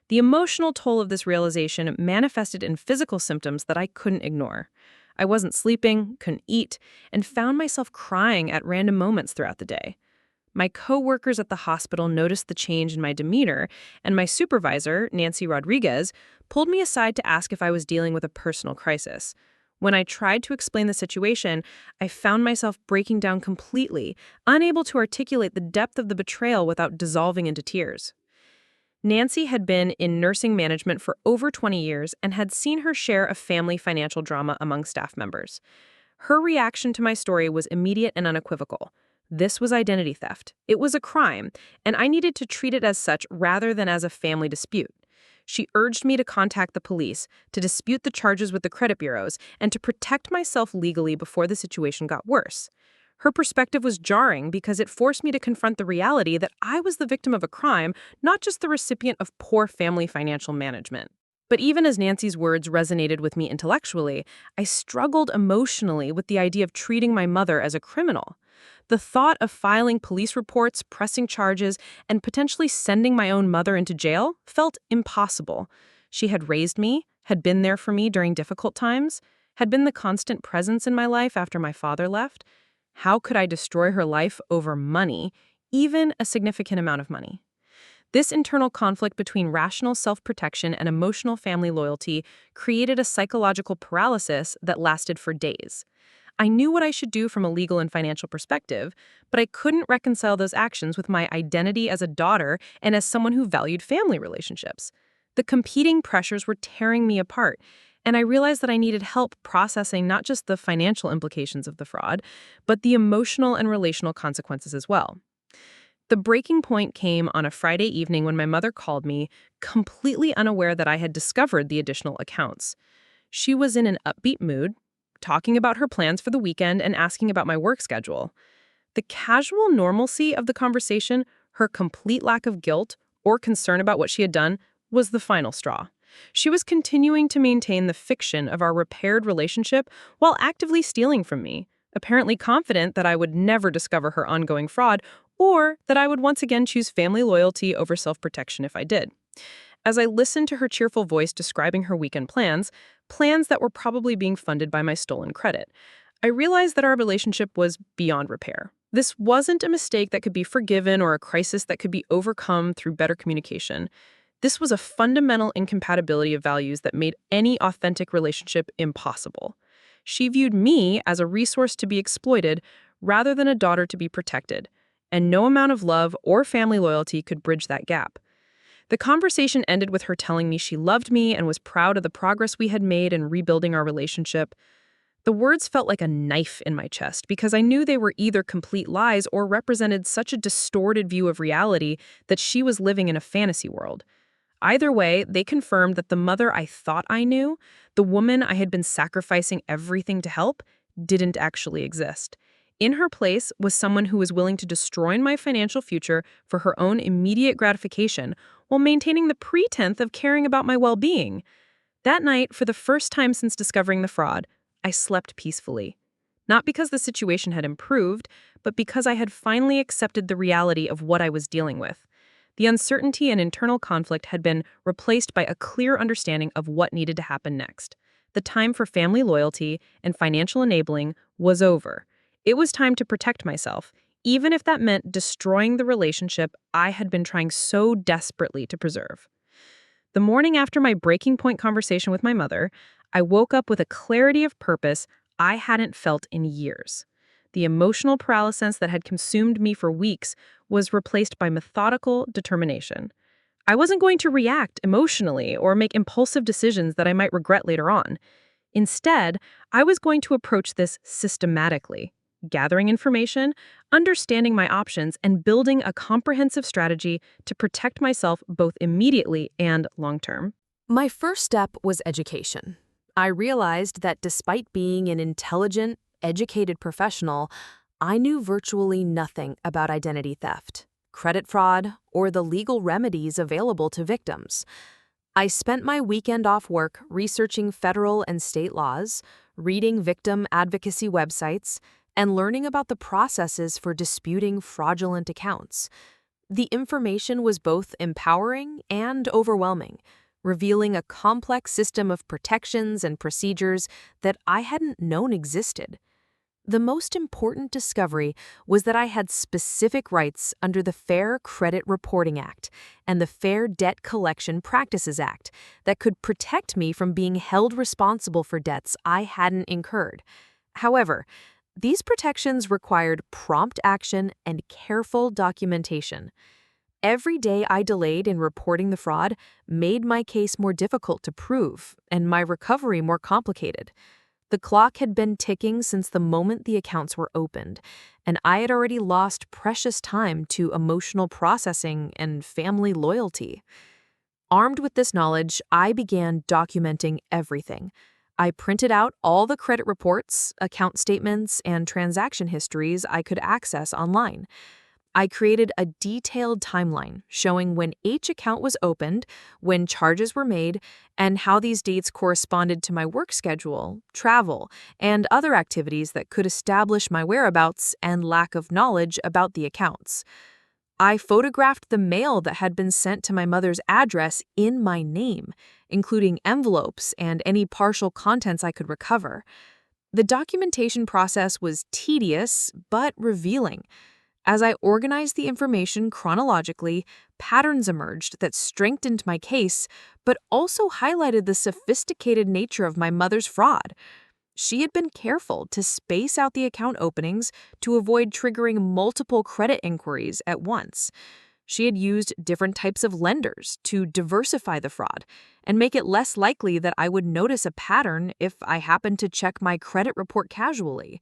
The emotional toll of this realization manifested in physical symptoms that I couldn't ignore. I wasn't sleeping, couldn't eat, and found myself crying at random moments throughout the day. My co-workers at the hospital noticed the change in my demeanor, and my supervisor, Nancy Rodriguez, pulled me aside to ask if I was dealing with a personal crisis. When I tried to explain the situation, I found myself breaking down completely, unable to articulate the depth of the betrayal without dissolving into tears. Nancy had been in nursing management for over 20 years and had seen her share of family financial drama among staff members. Her reaction to my story was immediate and unequivocal. This was identity theft. It was a crime, and I needed to treat it as such rather than as a family dispute. She urged me to contact the police, to dispute the charges with the credit bureaus, and to protect myself legally before the situation got worse. Her perspective was jarring because it forced me to confront the reality that I was the victim of a crime, not just the recipient of poor family financial management. But even as Nancy's words resonated with me intellectually, I struggled emotionally with the idea of treating my mother as a criminal. The thought of filing police reports, pressing charges, and potentially sending my own mother into jail felt impossible. She had raised me, had been there for me during difficult times, had been the constant presence in my life after my father left. How could I destroy her life over money, even a significant amount of money? This internal conflict between rational self-protection and emotional family loyalty created a psychological paralysis that lasted for days. I knew what I should do from a legal and financial perspective, but I couldn't reconcile those actions with my identity as a daughter and as someone who valued family relationships. The competing pressures were tearing me apart, and I realized that I needed help processing not just the financial implications of the fraud, but the emotional and relational consequences as well. The breaking point came on a Friday evening when my mother called me, completely unaware that I had discovered the additional accounts. She was in an upbeat mood, talking about her plans for the weekend and asking about my work schedule. The casual normalcy of the conversation, her complete lack of guilt or concern about what she had done, was the final straw. She was continuing to maintain the fiction of our repaired relationship while actively stealing from me, apparently confident that I would never discover her ongoing fraud or that I would once again choose family loyalty over self-protection if I did. As I listened to her cheerful voice describing her weekend plans, plans that were probably being funded by my stolen credit, I realized that our relationship was beyond repair. This wasn't a mistake that could be forgiven or a crisis that could be overcome through better communication. This was a fundamental incompatibility of values that made any authentic relationship impossible. She viewed me as a resource to be exploited rather than a daughter to be protected, and no amount of love or family loyalty could bridge that gap. The conversation ended with her telling me she loved me and was proud of the progress we had made in rebuilding our relationship. The words felt like a knife in my chest because I knew they were either complete lies or represented such a distorted view of reality that she was living in a fantasy world. Either way, they confirmed that the mother I thought I knew, the woman I had been sacrificing everything to help, didn't actually exist. In her place was someone who was willing to destroy my financial future for her own immediate gratification while maintaining the pretense of caring about my well-being. That night, for the first time since discovering the fraud, I slept peacefully. Not because the situation had improved, but because I had finally accepted the reality of what I was dealing with. The uncertainty and internal conflict had been replaced by a clear understanding of what needed to happen next. The time for family loyalty and financial enabling was over. It was time to protect myself, even if that meant destroying the relationship I had been trying so desperately to preserve. The morning after my breaking point conversation with my mother, I woke up with a clarity of purpose I hadn't felt in years. The emotional paralysis that had consumed me for weeks was replaced by methodical determination. I wasn't going to react emotionally or make impulsive decisions that I might regret later on. Instead, I was going to approach this systematically, gathering information, understanding my options, and building a comprehensive strategy to protect myself both immediately and long-term. My first step was education. I realized that despite being an intelligent, educated professional, I knew virtually nothing about identity theft, credit fraud, or the legal remedies available to victims. I spent my weekend off work researching federal and state laws, reading victim advocacy websites, and learning about the processes for disputing fraudulent accounts. The information was both empowering and overwhelming, revealing a complex system of protections and procedures that I hadn't known existed. The most important discovery was that I had specific rights under the Fair Credit Reporting Act and the Fair Debt Collection Practices Act that could protect me from being held responsible for debts I hadn't incurred. However, these protections required prompt action and careful documentation. Every day I delayed in reporting the fraud made my case more difficult to prove and my recovery more complicated. The clock had been ticking since the moment the accounts were opened, and I had already lost precious time to emotional processing and family loyalty. Armed with this knowledge, I began documenting everything. I printed out all the credit reports, account statements, and transaction histories I could access online. I created a detailed timeline showing when each account was opened, when charges were made, and how these dates corresponded to my work schedule, travel, and other activities that could establish my whereabouts and lack of knowledge about the accounts. I photographed the mail that had been sent to my mother's address in my name, including envelopes and any partial contents I could recover. The documentation process was tedious but revealing. As I organized the information chronologically, patterns emerged that strengthened my case, but also highlighted the sophisticated nature of my mother's fraud. She had been careful to space out the account openings to avoid triggering multiple credit inquiries at once. She had used different types of lenders to diversify the fraud and make it less likely that I would notice a pattern if I happened to check my credit report casually.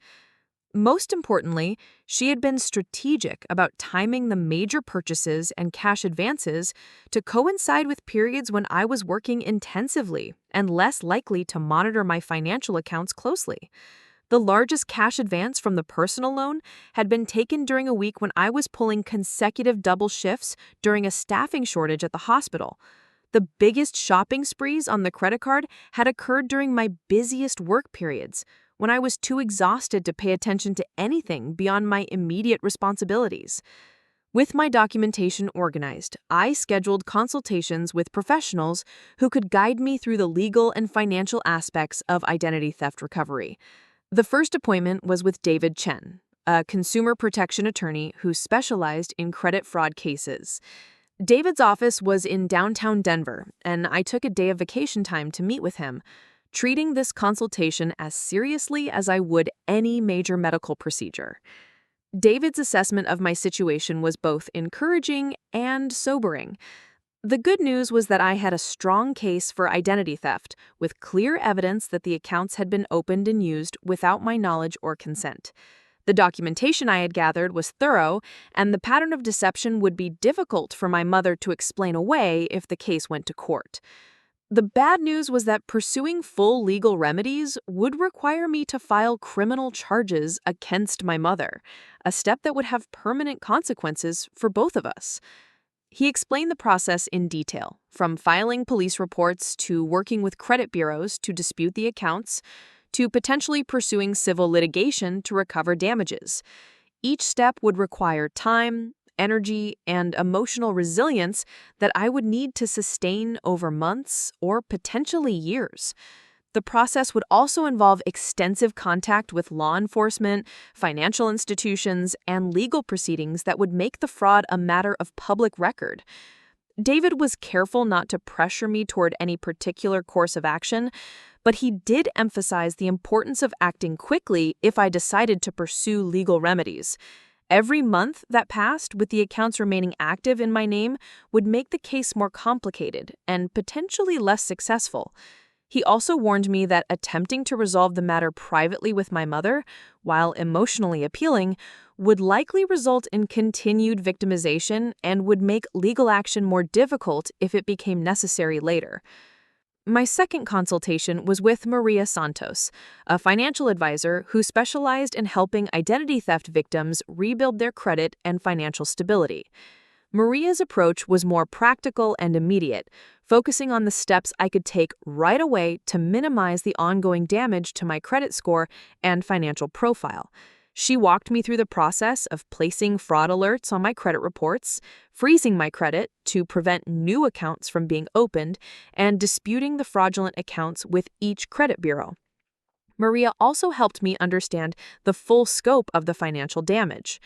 Most importantly, she had been strategic about timing the major purchases and cash advances to coincide with periods when I was working intensively and less likely to monitor my financial accounts closely. The largest cash advance from the personal loan had been taken during a week when I was pulling consecutive double shifts during a staffing shortage at the hospital. The biggest shopping sprees on the credit card had occurred during my busiest work periods, when I was too exhausted to pay attention to anything beyond my immediate responsibilities. With my documentation organized, I scheduled consultations with professionals who could guide me through the legal and financial aspects of identity theft recovery. The first appointment was with David Chen, a consumer protection attorney who specialized in credit fraud cases. David's office was in downtown Denver, and I took a day of vacation time to meet with him, treating this consultation as seriously as I would any major medical procedure. David's assessment of my situation was both encouraging and sobering. The good news was that I had a strong case for identity theft, with clear evidence that the accounts had been opened and used without my knowledge or consent. The documentation I had gathered was thorough, and the pattern of deception would be difficult for my mother to explain away if the case went to court. The bad news was that pursuing full legal remedies would require me to file criminal charges against my mother, a step that would have permanent consequences for both of us. He explained the process in detail, from filing police reports to working with credit bureaus to dispute the accounts, to potentially pursuing civil litigation to recover damages. Each step would require time, energy, and emotional resilience that I would need to sustain over months or potentially years. The process would also involve extensive contact with law enforcement, financial institutions, and legal proceedings that would make the fraud a matter of public record. David was careful not to pressure me toward any particular course of action, but he did emphasize the importance of acting quickly if I decided to pursue legal remedies. Every month that passed with the accounts remaining active in my name would make the case more complicated and potentially less successful. He also warned me that attempting to resolve the matter privately with my mother, while emotionally appealing, would likely result in continued victimization and would make legal action more difficult if it became necessary later. My second consultation was with Maria Santos, a financial advisor who specialized in helping identity theft victims rebuild their credit and financial stability. Maria's approach was more practical and immediate, focusing on the steps I could take right away to minimize the ongoing damage to my credit score and financial profile. She walked me through the process of placing fraud alerts on my credit reports, freezing my credit to prevent new accounts from being opened, and disputing the fraudulent accounts with each credit bureau. Maria also helped me understand the full scope of the financial damage.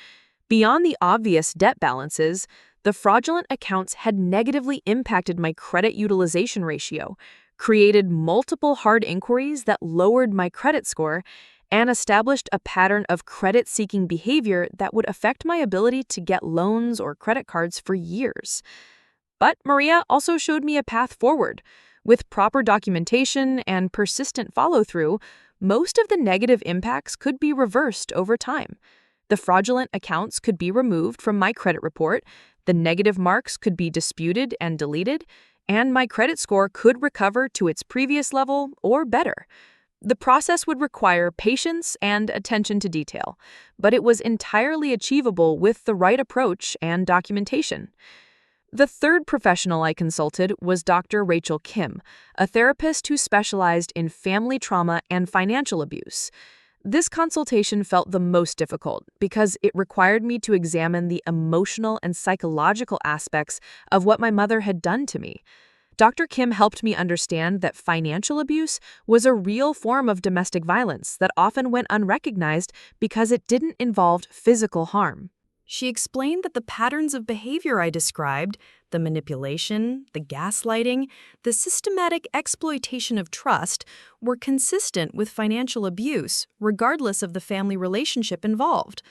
Beyond the obvious debt balances, the fraudulent accounts had negatively impacted my credit utilization ratio, created multiple hard inquiries that lowered my credit score, and established a pattern of credit-seeking behavior that would affect my ability to get loans or credit cards for years. But Maria also showed me a path forward. With proper documentation and persistent follow-through, most of the negative impacts could be reversed over time. The fraudulent accounts could be removed from my credit report, the negative marks could be disputed and deleted, and my credit score could recover to its previous level or better. The process would require patience and attention to detail, but it was entirely achievable with the right approach and documentation. The third professional I consulted was Dr. Rachel Kim, a therapist who specialized in family trauma and financial abuse. This consultation felt the most difficult because it required me to examine the emotional and psychological aspects of what my mother had done to me. Dr. Kim helped me understand that financial abuse was a real form of domestic violence that often went unrecognized because it didn't involve physical harm. She explained that the patterns of behavior I described, the manipulation, the gaslighting, the systematic exploitation of trust, were consistent with financial abuse, regardless of the family relationship involved.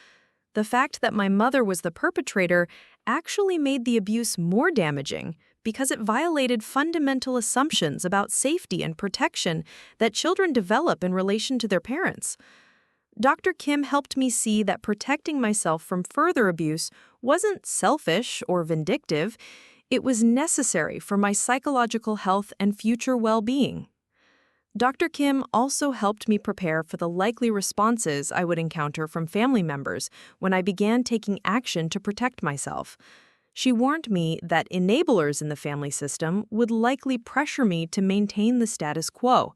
The fact that my mother was the perpetrator actually made the abuse more damaging because it violated fundamental assumptions about safety and protection that children develop in relation to their parents. Dr. Kim helped me see that protecting myself from further abuse wasn't selfish or vindictive. It was necessary for my psychological health and future well-being. Dr. Kim also helped me prepare for the likely responses I would encounter from family members when I began taking action to protect myself. She warned me that enablers in the family system would likely pressure me to maintain the status quo,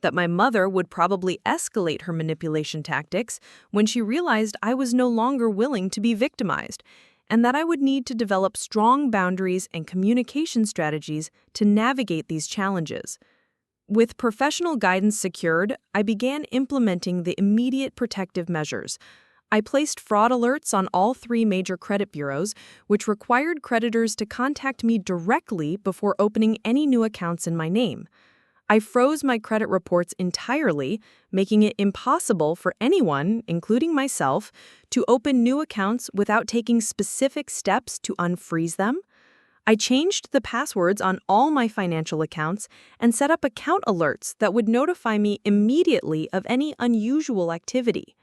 that my mother would probably escalate her manipulation tactics when she realized I was no longer willing to be victimized, and that I would need to develop strong boundaries and communication strategies to navigate these challenges. With professional guidance secured, I began implementing the immediate protective measures. I placed fraud alerts on all 3 major credit bureaus, which required creditors to contact me directly before opening any new accounts in my name. I froze my credit reports entirely, making it impossible for anyone, including myself, to open new accounts without taking specific steps to unfreeze them. I changed the passwords on all my financial accounts and set up account alerts that would notify me immediately of any unusual activity.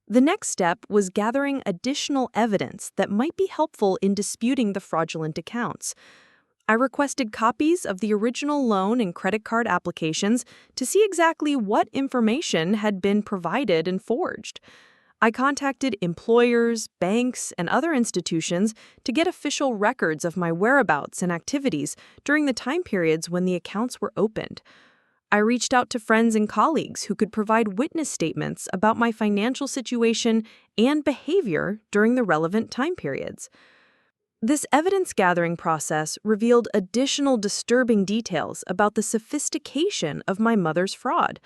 The next step was gathering additional evidence that might be helpful in disputing the fraudulent accounts. I requested copies of the original loan and credit card applications to see exactly what information had been provided and forged. I contacted employers, banks, and other institutions to get official records of my whereabouts and activities during the time periods when the accounts were opened. I reached out to friends and colleagues who could provide witness statements about my financial situation and behavior during the relevant time periods. This evidence-gathering process revealed additional disturbing details about the sophistication of my mother's fraud.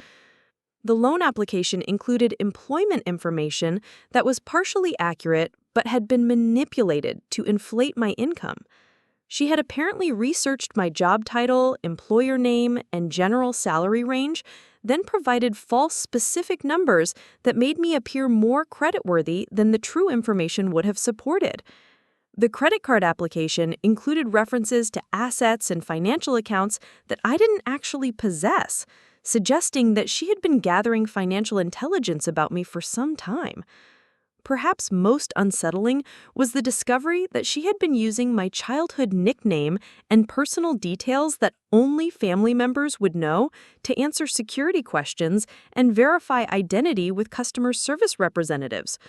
The loan application included employment information that was partially accurate but had been manipulated to inflate my income. She had apparently researched my job title, employer name, and general salary range, then provided false specific numbers that made me appear more creditworthy than the true information would have supported. The credit card application included references to assets and financial accounts that I didn't actually possess, suggesting that she had been gathering financial intelligence about me for some time. Perhaps most unsettling was the discovery that she had been using my childhood nickname and personal details that only family members would know to answer security questions and verify identity with customer service representatives.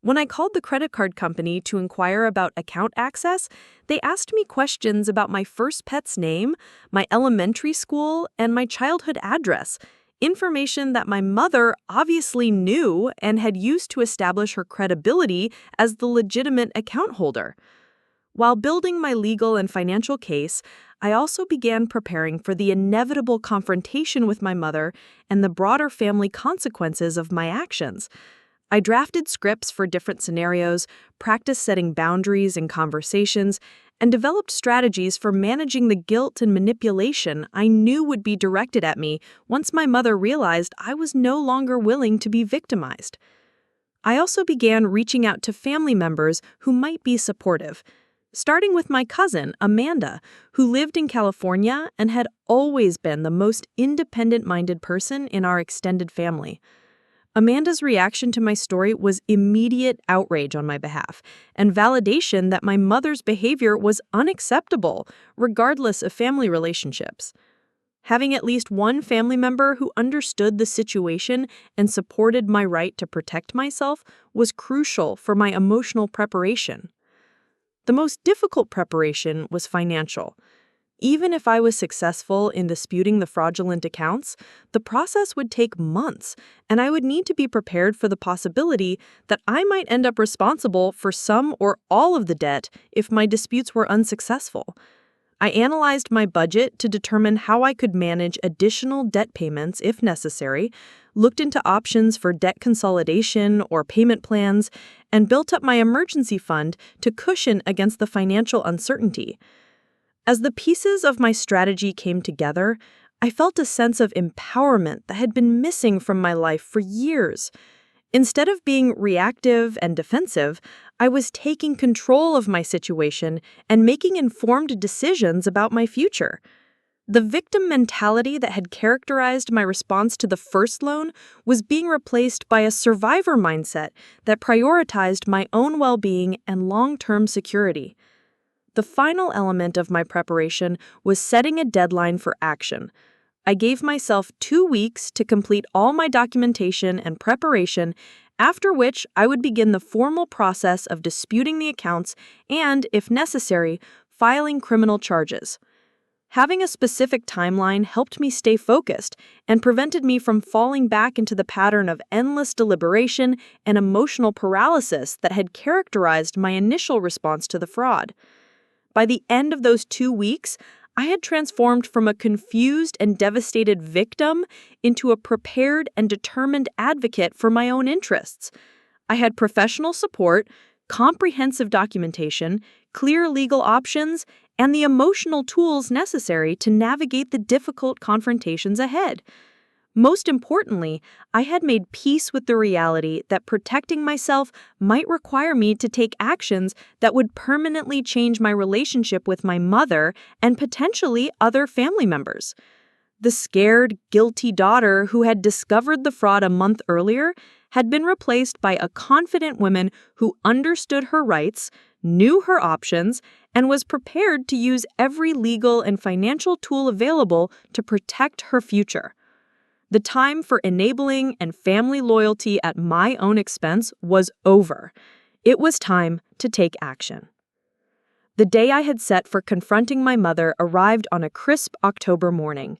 When I called the credit card company to inquire about account access, they asked me questions about my first pet's name, my elementary school, and my childhood address, information that my mother obviously knew and had used to establish her credibility as the legitimate account holder. While building my legal and financial case, I also began preparing for the inevitable confrontation with my mother and the broader family consequences of my actions. I drafted scripts for different scenarios, practiced setting boundaries in conversations, and developed strategies for managing the guilt and manipulation I knew would be directed at me once my mother realized I was no longer willing to be victimized. I also began reaching out to family members who might be supportive, starting with my cousin, Amanda, who lived in California and had always been the most independent-minded person in our extended family. Amanda's reaction to my story was immediate outrage on my behalf and validation that my mother's behavior was unacceptable, regardless of family relationships. Having at least one family member who understood the situation and supported my right to protect myself was crucial for my emotional preparation. The most difficult preparation was financial. Even if I was successful in disputing the fraudulent accounts, the process would take months, and I would need to be prepared for the possibility that I might end up responsible for some or all of the debt if my disputes were unsuccessful. I analyzed my budget to determine how I could manage additional debt payments if necessary, looked into options for debt consolidation or payment plans, and built up my emergency fund to cushion against the financial uncertainty. As the pieces of my strategy came together, I felt a sense of empowerment that had been missing from my life for years. Instead of being reactive and defensive, I was taking control of my situation and making informed decisions about my future. The victim mentality that had characterized my response to the first loan was being replaced by a survivor mindset that prioritized my own well-being and long-term security. The final element of my preparation was setting a deadline for action. I gave myself 2 weeks to complete all my documentation and preparation, after which I would begin the formal process of disputing the accounts and, if necessary, filing criminal charges. Having a specific timeline helped me stay focused and prevented me from falling back into the pattern of endless deliberation and emotional paralysis that had characterized my initial response to the fraud. By the end of those 2 weeks, I had transformed from a confused and devastated victim into a prepared and determined advocate for my own interests. I had professional support, comprehensive documentation, clear legal options, and the emotional tools necessary to navigate the difficult confrontations ahead. Most importantly, I had made peace with the reality that protecting myself might require me to take actions that would permanently change my relationship with my mother and potentially other family members. The scared, guilty daughter who had discovered the fraud a month earlier had been replaced by a confident woman who understood her rights, knew her options, and was prepared to use every legal and financial tool available to protect her future. The time for enabling and family loyalty at my own expense was over. It was time to take action. The day I had set for confronting my mother arrived on a crisp October morning.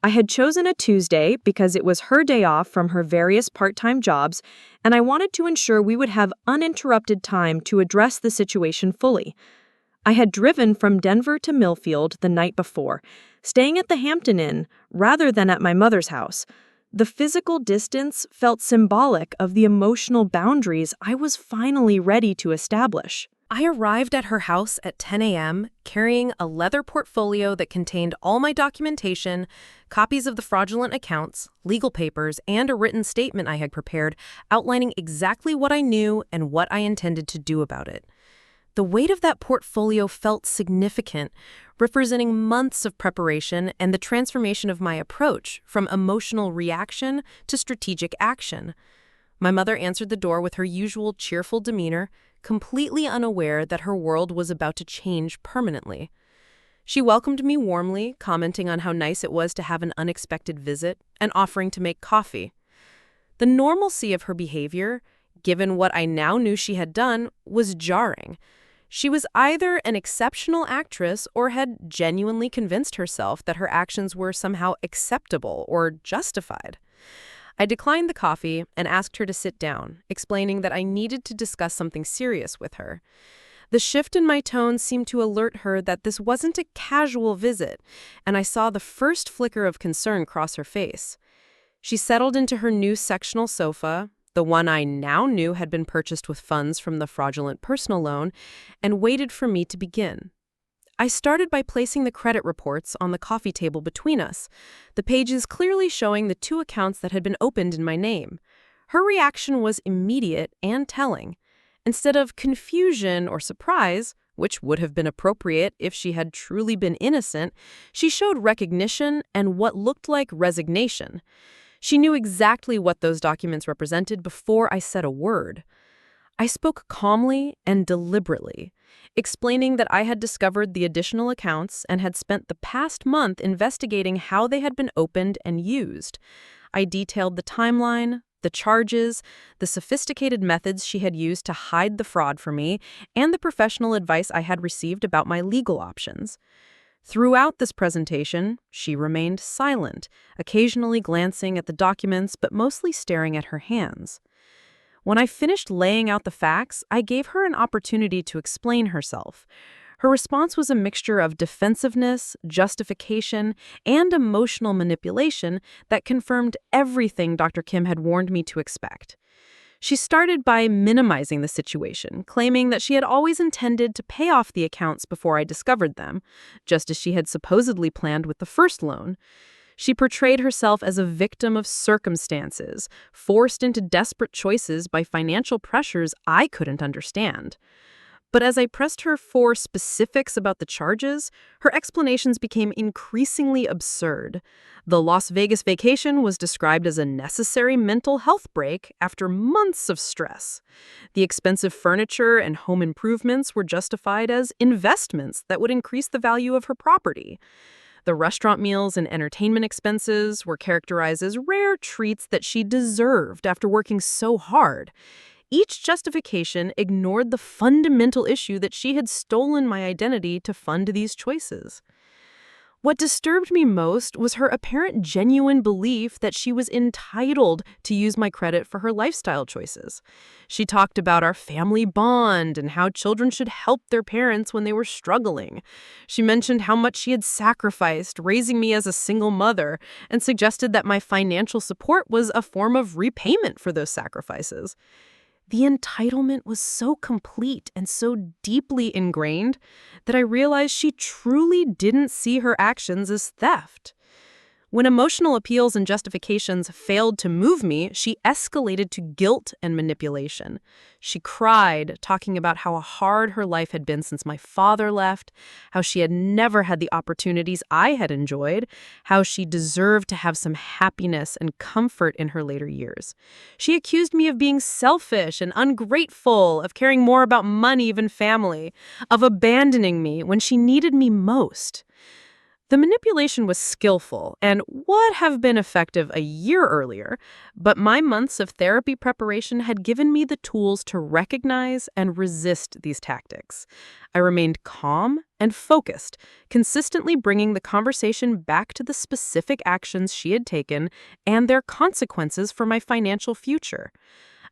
I had chosen a Tuesday because it was her day off from her various part-time jobs, and I wanted to ensure we would have uninterrupted time to address the situation fully. I had driven from Denver to Millfield the night before, staying at the Hampton Inn rather than at my mother's house. The physical distance felt symbolic of the emotional boundaries I was finally ready to establish. I arrived at her house at 10 a.m., carrying a leather portfolio that contained all my documentation, copies of the fraudulent accounts, legal papers, and a written statement I had prepared outlining exactly what I knew and what I intended to do about it. The weight of that portfolio felt significant, representing months of preparation and the transformation of my approach from emotional reaction to strategic action. My mother answered the door with her usual cheerful demeanor, completely unaware that her world was about to change permanently. She welcomed me warmly, commenting on how nice it was to have an unexpected visit and offering to make coffee. The normalcy of her behavior, given what I now knew she had done, was jarring. She was either an exceptional actress or had genuinely convinced herself that her actions were somehow acceptable or justified. I declined the coffee and asked her to sit down, explaining that I needed to discuss something serious with her. The shift in my tone seemed to alert her that this wasn't a casual visit, and I saw the first flicker of concern cross her face. She settled into her new sectional sofa, the one I now knew had been purchased with funds from the fraudulent personal loan, and waited for me to begin. I started by placing the credit reports on the coffee table between us, the pages clearly showing the 2 accounts that had been opened in my name. Her reaction was immediate and telling. Instead of confusion or surprise, which would have been appropriate if she had truly been innocent, she showed recognition and what looked like resignation. She knew exactly what those documents represented before I said a word. I spoke calmly and deliberately, explaining that I had discovered the additional accounts and had spent the past month investigating how they had been opened and used. I detailed the timeline, the charges, the sophisticated methods she had used to hide the fraud for me, and the professional advice I had received about my legal options. Throughout this presentation, she remained silent, occasionally glancing at the documents but mostly staring at her hands. When I finished laying out the facts, I gave her an opportunity to explain herself. Her response was a mixture of defensiveness, justification, and emotional manipulation that confirmed everything Dr. Kim had warned me to expect. She started by minimizing the situation, claiming that she had always intended to pay off the accounts before I discovered them, just as she had supposedly planned with the first loan. She portrayed herself as a victim of circumstances, forced into desperate choices by financial pressures I couldn't understand. But as I pressed her for specifics about the charges, her explanations became increasingly absurd. The Las Vegas vacation was described as a necessary mental health break after months of stress. The expensive furniture and home improvements were justified as investments that would increase the value of her property. The restaurant meals and entertainment expenses were characterized as rare treats that she deserved after working so hard. Each justification ignored the fundamental issue that she had stolen my identity to fund these choices. What disturbed me most was her apparent genuine belief that she was entitled to use my credit for her lifestyle choices. She talked about our family bond and how children should help their parents when they were struggling. She mentioned how much she had sacrificed raising me as a single mother and suggested that my financial support was a form of repayment for those sacrifices. The entitlement was so complete and so deeply ingrained that I realized she truly didn't see her actions as theft. When emotional appeals and justifications failed to move me, she escalated to guilt and manipulation. She cried, talking about how hard her life had been since my father left, how she had never had the opportunities I had enjoyed, how she deserved to have some happiness and comfort in her later years. She accused me of being selfish and ungrateful, of caring more about money than family, of abandoning me when she needed me most. The manipulation was skillful and would have been effective a year earlier, but my months of therapy preparation had given me the tools to recognize and resist these tactics. I remained calm and focused, consistently bringing the conversation back to the specific actions she had taken and their consequences for my financial future.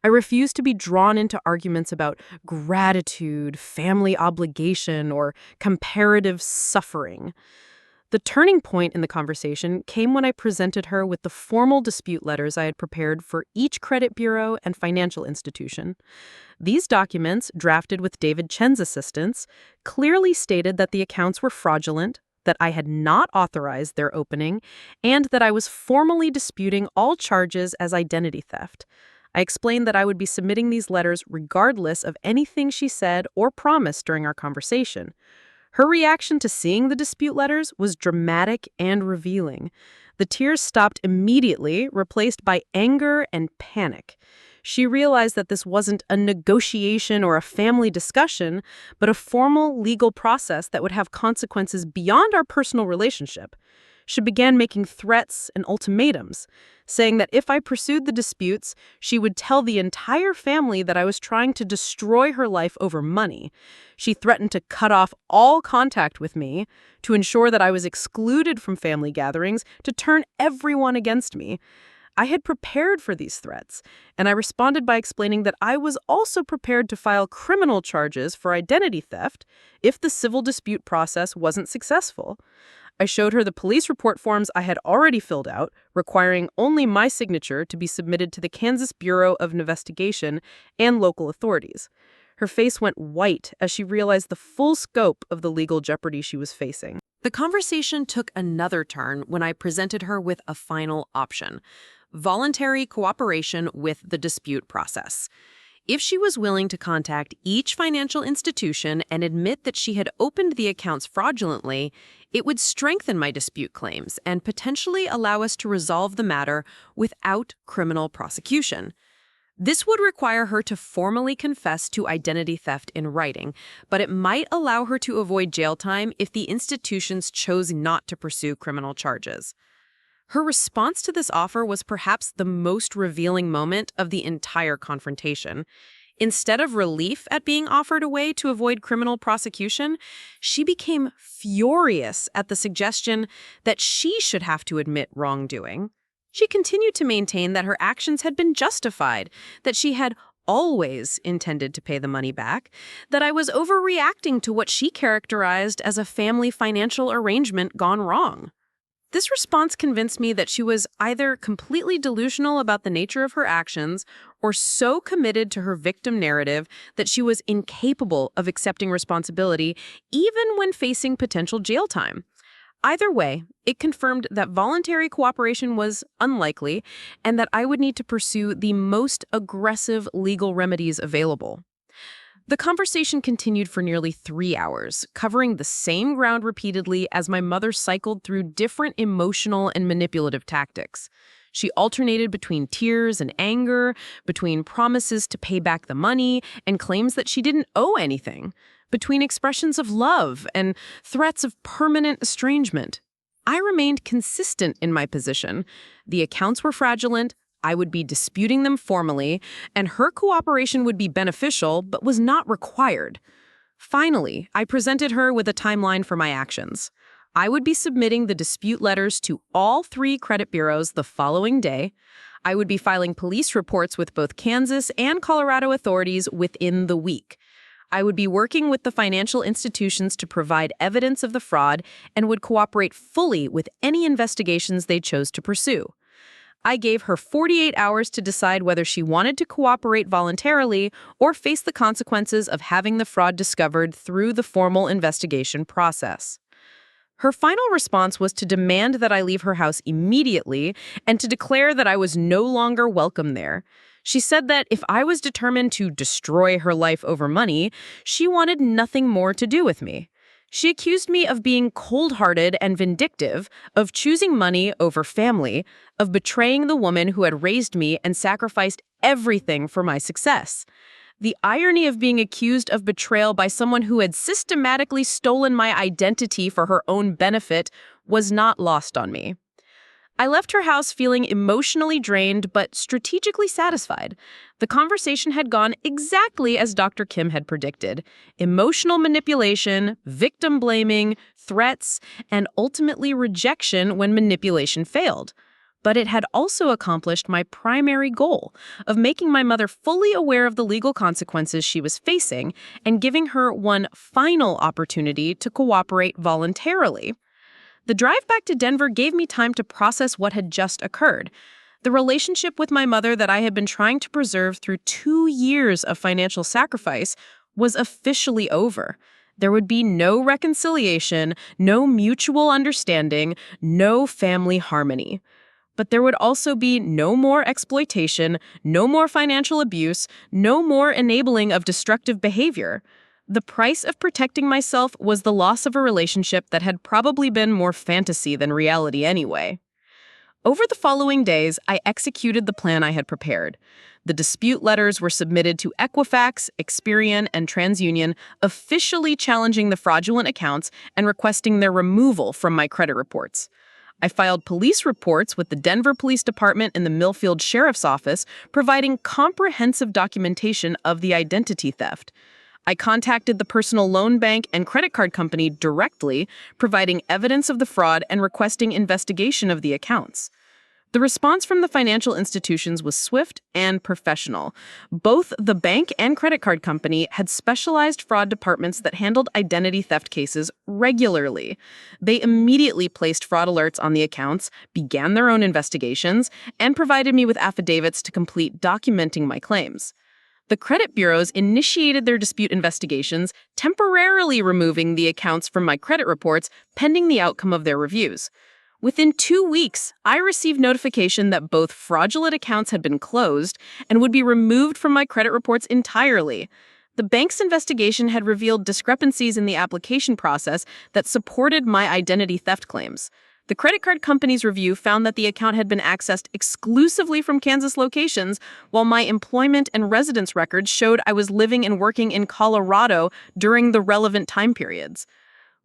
I refused to be drawn into arguments about gratitude, family obligation, or comparative suffering. The turning point in the conversation came when I presented her with the formal dispute letters I had prepared for each credit bureau and financial institution. These documents, drafted with David Chen's assistance, clearly stated that the accounts were fraudulent, that I had not authorized their opening, and that I was formally disputing all charges as identity theft. I explained that I would be submitting these letters regardless of anything she said or promised during our conversation. Her reaction to seeing the dispute letters was dramatic and revealing. The tears stopped immediately, replaced by anger and panic. She realized that this wasn't a negotiation or a family discussion, but a formal legal process that would have consequences beyond our personal relationship. She began making threats and ultimatums, saying that if I pursued the disputes, she would tell the entire family that I was trying to destroy her life over money. She threatened to cut off all contact with me, to ensure that I was excluded from family gatherings, to turn everyone against me. I had prepared for these threats, and I responded by explaining that I was also prepared to file criminal charges for identity theft if the civil dispute process wasn't successful. I showed her the police report forms I had already filled out, requiring only my signature to be submitted to the Kansas Bureau of Investigation and local authorities. Her face went white as she realized the full scope of the legal jeopardy she was facing. The conversation took another turn when I presented her with a final option: voluntary cooperation with the dispute process. If she was willing to contact each financial institution and admit that she had opened the accounts fraudulently, it would strengthen my dispute claims and potentially allow us to resolve the matter without criminal prosecution. This would require her to formally confess to identity theft in writing, but it might allow her to avoid jail time if the institutions chose not to pursue criminal charges. Her response to this offer was perhaps the most revealing moment of the entire confrontation. Instead of relief at being offered a way to avoid criminal prosecution, she became furious at the suggestion that she should have to admit wrongdoing. She continued to maintain that her actions had been justified, that she had always intended to pay the money back, that I was overreacting to what she characterized as a family financial arrangement gone wrong. This response convinced me that she was either completely delusional about the nature of her actions or so committed to her victim narrative that she was incapable of accepting responsibility even when facing potential jail time. Either way, it confirmed that voluntary cooperation was unlikely and that I would need to pursue the most aggressive legal remedies available. The conversation continued for nearly 3 hours, covering the same ground repeatedly as my mother cycled through different emotional and manipulative tactics. She alternated between tears and anger, between promises to pay back the money and claims that she didn't owe anything, between expressions of love and threats of permanent estrangement. I remained consistent in my position. The accounts were fraudulent, I would be disputing them formally, and her cooperation would be beneficial but was not required. Finally, I presented her with a timeline for my actions. I would be submitting the dispute letters to all 3 credit bureaus the following day. I would be filing police reports with both Kansas and Colorado authorities within the week. I would be working with the financial institutions to provide evidence of the fraud and would cooperate fully with any investigations they chose to pursue. I gave her 48 hours to decide whether she wanted to cooperate voluntarily or face the consequences of having the fraud discovered through the formal investigation process. Her final response was to demand that I leave her house immediately and to declare that I was no longer welcome there. She said that if I was determined to destroy her life over money, she wanted nothing more to do with me. She accused me of being cold-hearted and vindictive, of choosing money over family, of betraying the woman who had raised me and sacrificed everything for my success. The irony of being accused of betrayal by someone who had systematically stolen my identity for her own benefit was not lost on me. I left her house feeling emotionally drained but strategically satisfied. The conversation had gone exactly as Dr. Kim had predicted. Emotional manipulation, victim blaming, threats, and ultimately rejection when manipulation failed. But it had also accomplished my primary goal of making my mother fully aware of the legal consequences she was facing and giving her one final opportunity to cooperate voluntarily. The drive back to Denver gave me time to process what had just occurred. The relationship with my mother that I had been trying to preserve through 2 years of financial sacrifice was officially over. There would be no reconciliation, no mutual understanding, no family harmony. But there would also be no more exploitation, no more financial abuse, no more enabling of destructive behavior. The price of protecting myself was the loss of a relationship that had probably been more fantasy than reality anyway. Over the following days, I executed the plan I had prepared. The dispute letters were submitted to Equifax, Experian, and TransUnion, officially challenging the fraudulent accounts and requesting their removal from my credit reports. I filed police reports with the Denver Police Department and the Millfield Sheriff's Office, providing comprehensive documentation of the identity theft. I contacted the personal loan bank and credit card company directly, providing evidence of the fraud and requesting investigation of the accounts. The response from the financial institutions was swift and professional. Both the bank and credit card company had specialized fraud departments that handled identity theft cases regularly. They immediately placed fraud alerts on the accounts, began their own investigations, and provided me with affidavits to complete documenting my claims. The credit bureaus initiated their dispute investigations, temporarily removing the accounts from my credit reports pending the outcome of their reviews. Within 2 weeks, I received notification that both fraudulent accounts had been closed and would be removed from my credit reports entirely. The bank's investigation had revealed discrepancies in the application process that supported my identity theft claims. The credit card company's review found that the account had been accessed exclusively from Kansas locations, while my employment and residence records showed I was living and working in Colorado during the relevant time periods.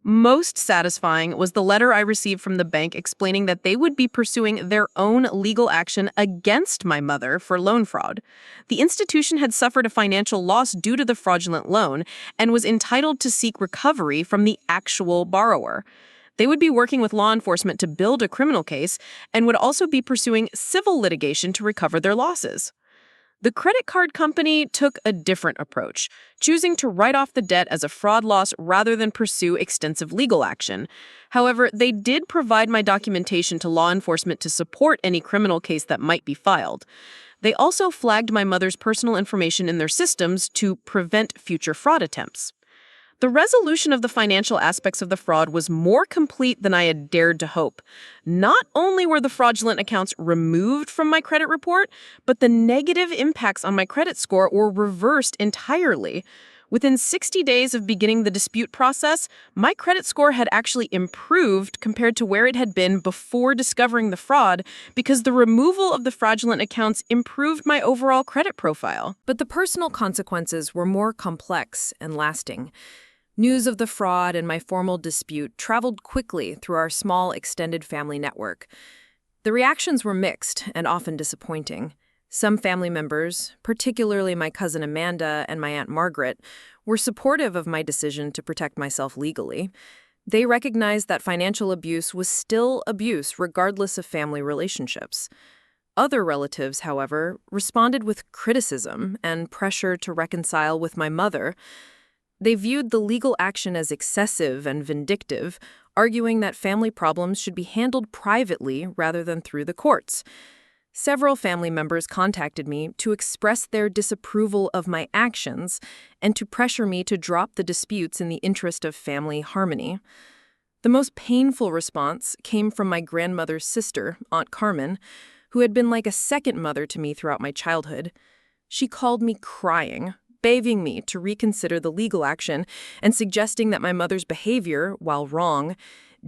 Most satisfying was the letter I received from the bank explaining that they would be pursuing their own legal action against my mother for loan fraud. The institution had suffered a financial loss due to the fraudulent loan and was entitled to seek recovery from the actual borrower. They would be working with law enforcement to build a criminal case and would also be pursuing civil litigation to recover their losses. The credit card company took a different approach, choosing to write off the debt as a fraud loss rather than pursue extensive legal action. However, they did provide my documentation to law enforcement to support any criminal case that might be filed. They also flagged my mother's personal information in their systems to prevent future fraud attempts. The resolution of the financial aspects of the fraud was more complete than I had dared to hope. Not only were the fraudulent accounts removed from my credit report, but the negative impacts on my credit score were reversed entirely. Within 60 days of beginning the dispute process, my credit score had actually improved compared to where it had been before discovering the fraud because the removal of the fraudulent accounts improved my overall credit profile. But the personal consequences were more complex and lasting. News of the fraud and my formal dispute traveled quickly through our small extended family network. The reactions were mixed and often disappointing. Some family members, particularly my cousin Amanda and my Aunt Margaret, were supportive of my decision to protect myself legally. They recognized that financial abuse was still abuse regardless of family relationships. Other relatives, however, responded with criticism and pressure to reconcile with my mother. They viewed the legal action as excessive and vindictive, arguing that family problems should be handled privately rather than through the courts. Several family members contacted me to express their disapproval of my actions and to pressure me to drop the disputes in the interest of family harmony. The most painful response came from my grandmother's sister, Aunt Carmen, who had been like a second mother to me throughout my childhood. She called me crying, begging me to reconsider the legal action and suggesting that my mother's behavior, while wrong,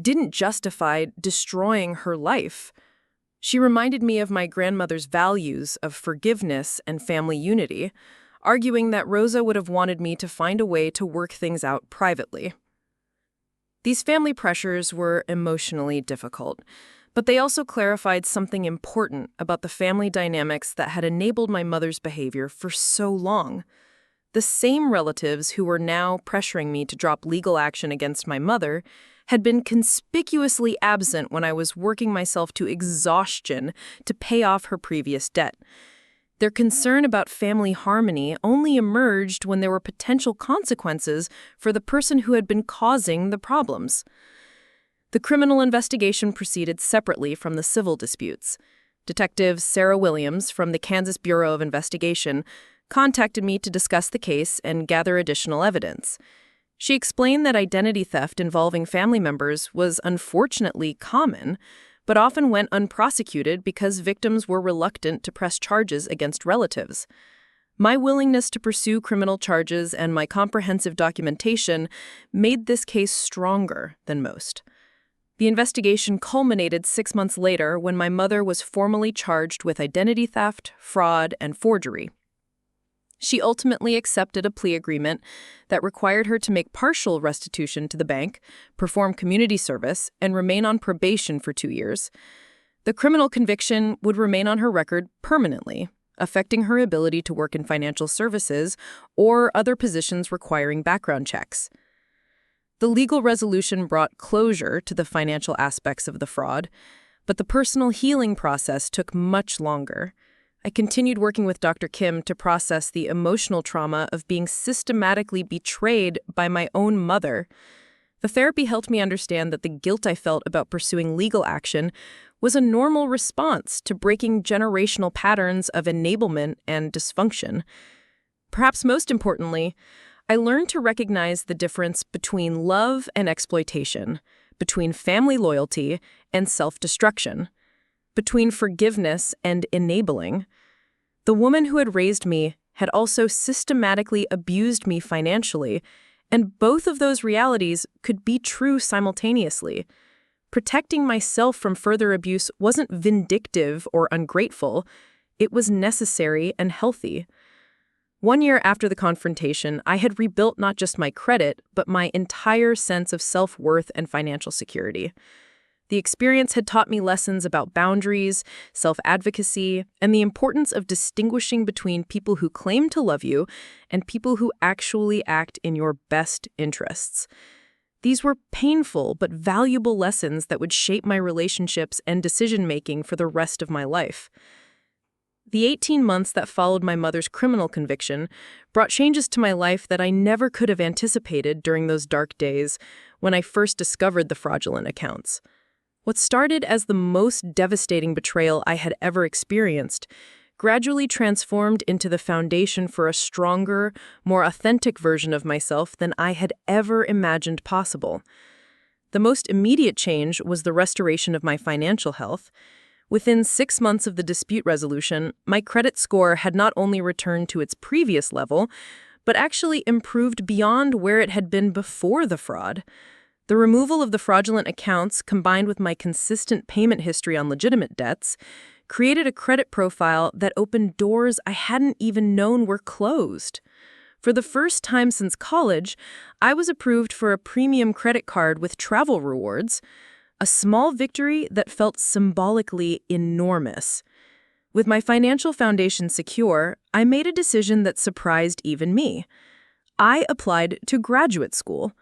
didn't justify destroying her life. She reminded me of my grandmother's values of forgiveness and family unity, arguing that Rosa would have wanted me to find a way to work things out privately. These family pressures were emotionally difficult, but they also clarified something important about the family dynamics that had enabled my mother's behavior for so long. The same relatives who were now pressuring me to drop legal action against my mother had been conspicuously absent when I was working myself to exhaustion to pay off her previous debt. Their concern about family harmony only emerged when there were potential consequences for the person who had been causing the problems. The criminal investigation proceeded separately from the civil disputes. Detective Sarah Williams from the Kansas Bureau of Investigation contacted me to discuss the case and gather additional evidence. She explained that identity theft involving family members was unfortunately common, but often went unprosecuted because victims were reluctant to press charges against relatives. My willingness to pursue criminal charges and my comprehensive documentation made this case stronger than most. The investigation culminated 6 months later when my mother was formally charged with identity theft, fraud, and forgery. She ultimately accepted a plea agreement that required her to make partial restitution to the bank, perform community service, and remain on probation for 2 years. The criminal conviction would remain on her record permanently, affecting her ability to work in financial services or other positions requiring background checks. The legal resolution brought closure to the financial aspects of the fraud, but the personal healing process took much longer. I continued working with Dr. Kim to process the emotional trauma of being systematically betrayed by my own mother. The therapy helped me understand that the guilt I felt about pursuing legal action was a normal response to breaking generational patterns of enablement and dysfunction. Perhaps most importantly, I learned to recognize the difference between love and exploitation, between family loyalty and self-destruction, between forgiveness and enabling. The woman who had raised me had also systematically abused me financially, and both of those realities could be true simultaneously. Protecting myself from further abuse wasn't vindictive or ungrateful. It was necessary and healthy. 1 year after the confrontation, I had rebuilt not just my credit, but my entire sense of self-worth and financial security. The experience had taught me lessons about boundaries, self-advocacy, and the importance of distinguishing between people who claim to love you and people who actually act in your best interests. These were painful but valuable lessons that would shape my relationships and decision-making for the rest of my life. The 18 months that followed my mother's criminal conviction brought changes to my life that I never could have anticipated during those dark days when I first discovered the fraudulent accounts. What started as the most devastating betrayal I had ever experienced gradually transformed into the foundation for a stronger, more authentic version of myself than I had ever imagined possible. The most immediate change was the restoration of my financial health. Within 6 months of the dispute resolution, my credit score had not only returned to its previous level, but actually improved beyond where it had been before the fraud. The removal of the fraudulent accounts, combined with my consistent payment history on legitimate debts, created a credit profile that opened doors I hadn't even known were closed. For the first time since college, I was approved for a premium credit card with travel rewards, a small victory that felt symbolically enormous. With my financial foundation secure, I made a decision that surprised even me. I applied to graduate school.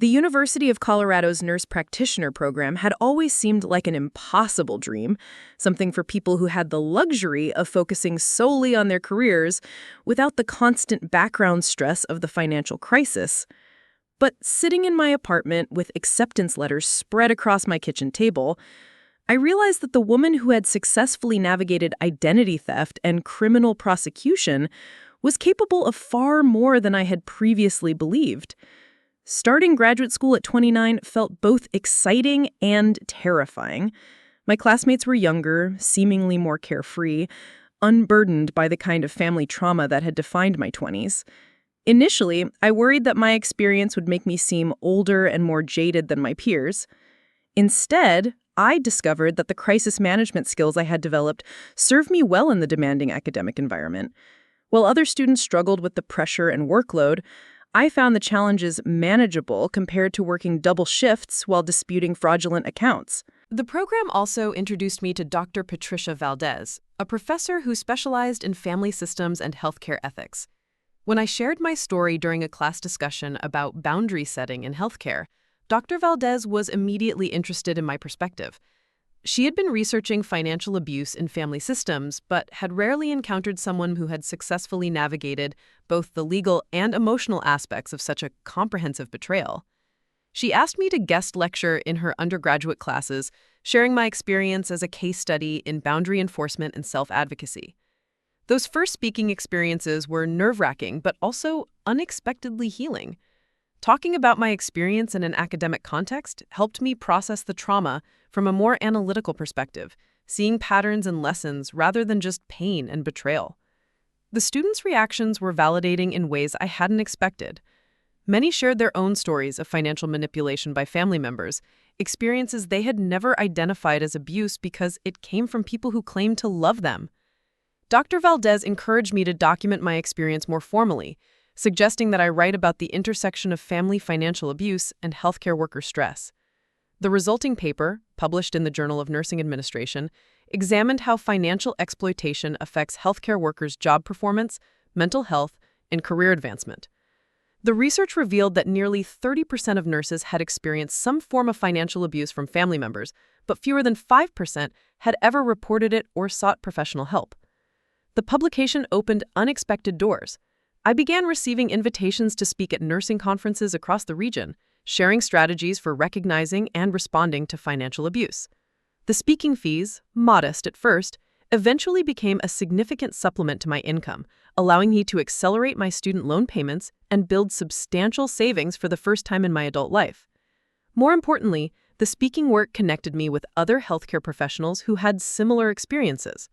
The University of Colorado's nurse practitioner program had always seemed like an impossible dream, something for people who had the luxury of focusing solely on their careers without the constant background stress of the financial crisis. But sitting in my apartment with acceptance letters spread across my kitchen table, I realized that the woman who had successfully navigated identity theft and criminal prosecution was capable of far more than I had previously believed. Starting graduate school at 29 felt both exciting and terrifying. My classmates were younger, seemingly more carefree, unburdened by the kind of family trauma that had defined my 20s. Initially, I worried that my experience would make me seem older and more jaded than my peers. Instead, I discovered that the crisis management skills I had developed served me well in the demanding academic environment. While other students struggled with the pressure and workload, I found the challenges manageable compared to working double shifts while disputing fraudulent accounts. The program also introduced me to Dr. Patricia Valdez, a professor who specialized in family systems and healthcare ethics. When I shared my story during a class discussion about boundary setting in healthcare, Dr. Valdez was immediately interested in my perspective. She had been researching financial abuse in family systems, but had rarely encountered someone who had successfully navigated both the legal and emotional aspects of such a comprehensive betrayal. She asked me to guest lecture in her undergraduate classes, sharing my experience as a case study in boundary enforcement and self-advocacy. Those first speaking experiences were nerve-wracking, but also unexpectedly healing. Talking about my experience in an academic context helped me process the trauma from a more analytical perspective, seeing patterns and lessons rather than just pain and betrayal. The students' reactions were validating in ways I hadn't expected. Many shared their own stories of financial manipulation by family members, experiences they had never identified as abuse because it came from people who claimed to love them. Dr. Valdez encouraged me to document my experience more formally, suggesting that I write about the intersection of family financial abuse and healthcare worker stress. The resulting paper, published in the Journal of Nursing Administration, examined how financial exploitation affects healthcare workers' job performance, mental health, and career advancement. The research revealed that nearly 30% of nurses had experienced some form of financial abuse from family members, but fewer than 5% had ever reported it or sought professional help. The publication opened unexpected doors. I began receiving invitations to speak at nursing conferences across the region, sharing strategies for recognizing and responding to financial abuse. The speaking fees, modest at first, eventually became a significant supplement to my income, allowing me to accelerate my student loan payments and build substantial savings for the first time in my adult life. More importantly, the speaking work connected me with other healthcare professionals who had similar experiences.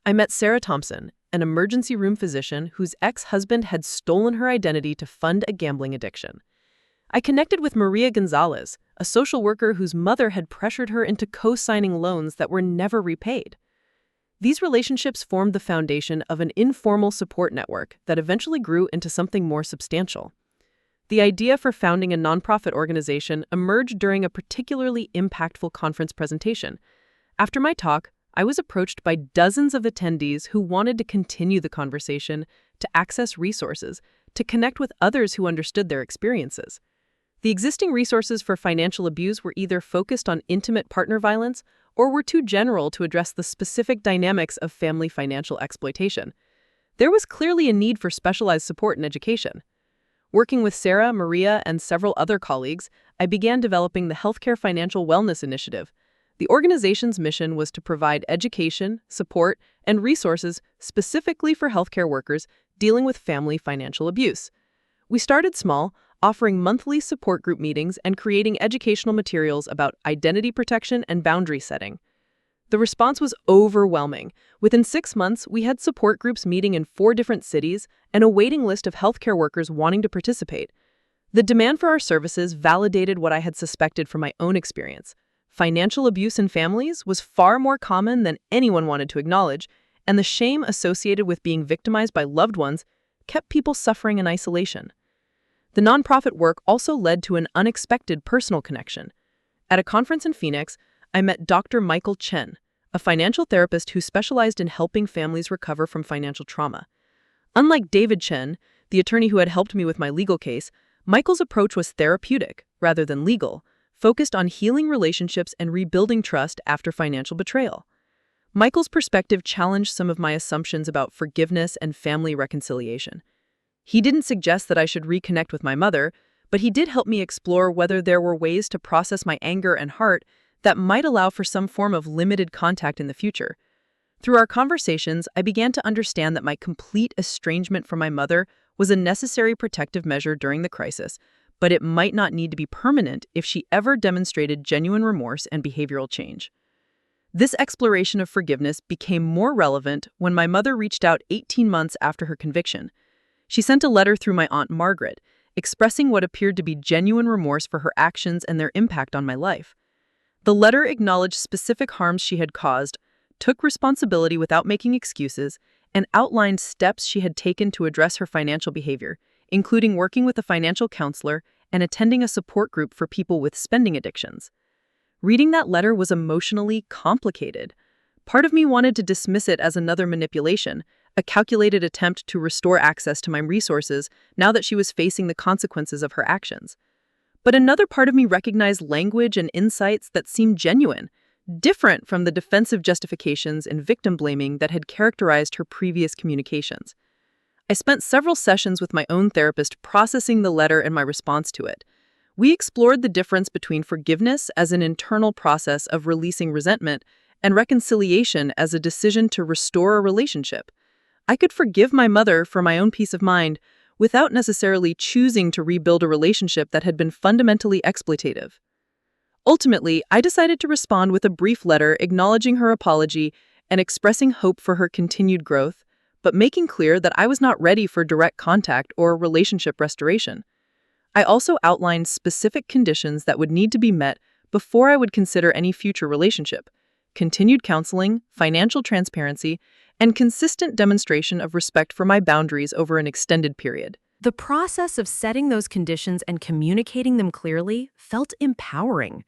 I met Sarah Thompson, an emergency room physician whose ex-husband had stolen her identity to fund a gambling addiction. I connected with Maria Gonzalez, a social worker whose mother had pressured her into co-signing loans that were never repaid. These relationships formed the foundation of an informal support network that eventually grew into something more substantial. The idea for founding a nonprofit organization emerged during a particularly impactful conference presentation. After my talk, I was approached by dozens of attendees who wanted to continue the conversation, to access resources, to connect with others who understood their experiences. The existing resources for financial abuse were either focused on intimate partner violence or were too general to address the specific dynamics of family financial exploitation. There was clearly a need for specialized support and education. Working with Sarah, Maria, and several other colleagues, I began developing the Healthcare Financial Wellness Initiative. The organization's mission was to provide education, support, and resources specifically for healthcare workers dealing with family financial abuse. We started small, offering monthly support group meetings and creating educational materials about identity protection and boundary setting. The response was overwhelming. Within 6 months, we had support groups meeting in 4 different cities and a waiting list of healthcare workers wanting to participate. The demand for our services validated what I had suspected from my own experience. Financial abuse in families was far more common than anyone wanted to acknowledge, and the shame associated with being victimized by loved ones kept people suffering in isolation. The nonprofit work also led to an unexpected personal connection. At a conference in Phoenix, I met Dr. Michael Chen, a financial therapist who specialized in helping families recover from financial trauma. Unlike David Chen, the attorney who had helped me with my legal case, Michael's approach was therapeutic rather than legal, focused on healing relationships and rebuilding trust after financial betrayal. Michael's perspective challenged some of my assumptions about forgiveness and family reconciliation. He didn't suggest that I should reconnect with my mother, but he did help me explore whether there were ways to process my anger and heart that might allow for some form of limited contact in the future. Through our conversations, I began to understand that my complete estrangement from my mother was a necessary protective measure during the crisis, but it might not need to be permanent if she ever demonstrated genuine remorse and behavioral change. This exploration of forgiveness became more relevant when my mother reached out 18 months after her conviction. She sent a letter through my Aunt Margaret, expressing what appeared to be genuine remorse for her actions and their impact on my life. The letter acknowledged specific harms she had caused, took responsibility without making excuses, and outlined steps she had taken to address her financial behavior, including working with a financial counselor and attending a support group for people with spending addictions. Reading that letter was emotionally complicated. Part of me wanted to dismiss it as another manipulation, a calculated attempt to restore access to my resources now that she was facing the consequences of her actions. But another part of me recognized language and insights that seemed genuine, different from the defensive justifications and victim blaming that had characterized her previous communications. I spent several sessions with my own therapist processing the letter and my response to it. We explored the difference between forgiveness as an internal process of releasing resentment and reconciliation as a decision to restore a relationship. I could forgive my mother for my own peace of mind without necessarily choosing to rebuild a relationship that had been fundamentally exploitative. Ultimately, I decided to respond with a brief letter acknowledging her apology and expressing hope for her continued growth, but making clear that I was not ready for direct contact or relationship restoration. I also outlined specific conditions that would need to be met before I would consider any future relationship: continued counseling, financial transparency, and consistent demonstration of respect for my boundaries over an extended period. The process of setting those conditions and communicating them clearly felt empowering.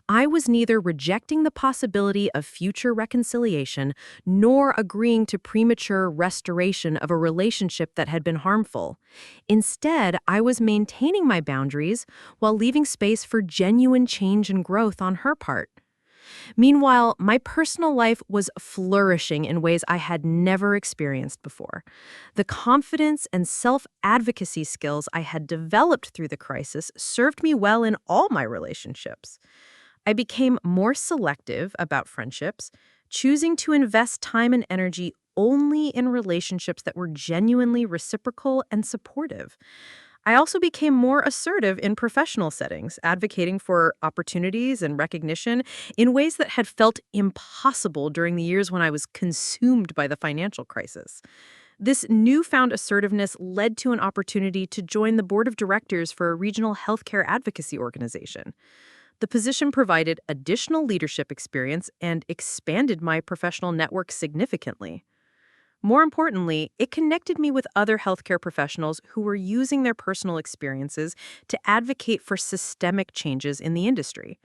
I was neither rejecting the possibility of future reconciliation nor agreeing to premature restoration of a relationship that had been harmful. Instead, I was maintaining my boundaries while leaving space for genuine change and growth on her part. Meanwhile, my personal life was flourishing in ways I had never experienced before. The confidence and self-advocacy skills I had developed through the crisis served me well in all my relationships. I became more selective about friendships, choosing to invest time and energy only in relationships that were genuinely reciprocal and supportive. I also became more assertive in professional settings, advocating for opportunities and recognition in ways that had felt impossible during the years when I was consumed by the financial crisis. This newfound assertiveness led to an opportunity to join the board of directors for a regional healthcare advocacy organization. The position provided additional leadership experience and expanded my professional network significantly. More importantly, it connected me with other healthcare professionals who were using their personal experiences to advocate for systemic changes in the industry.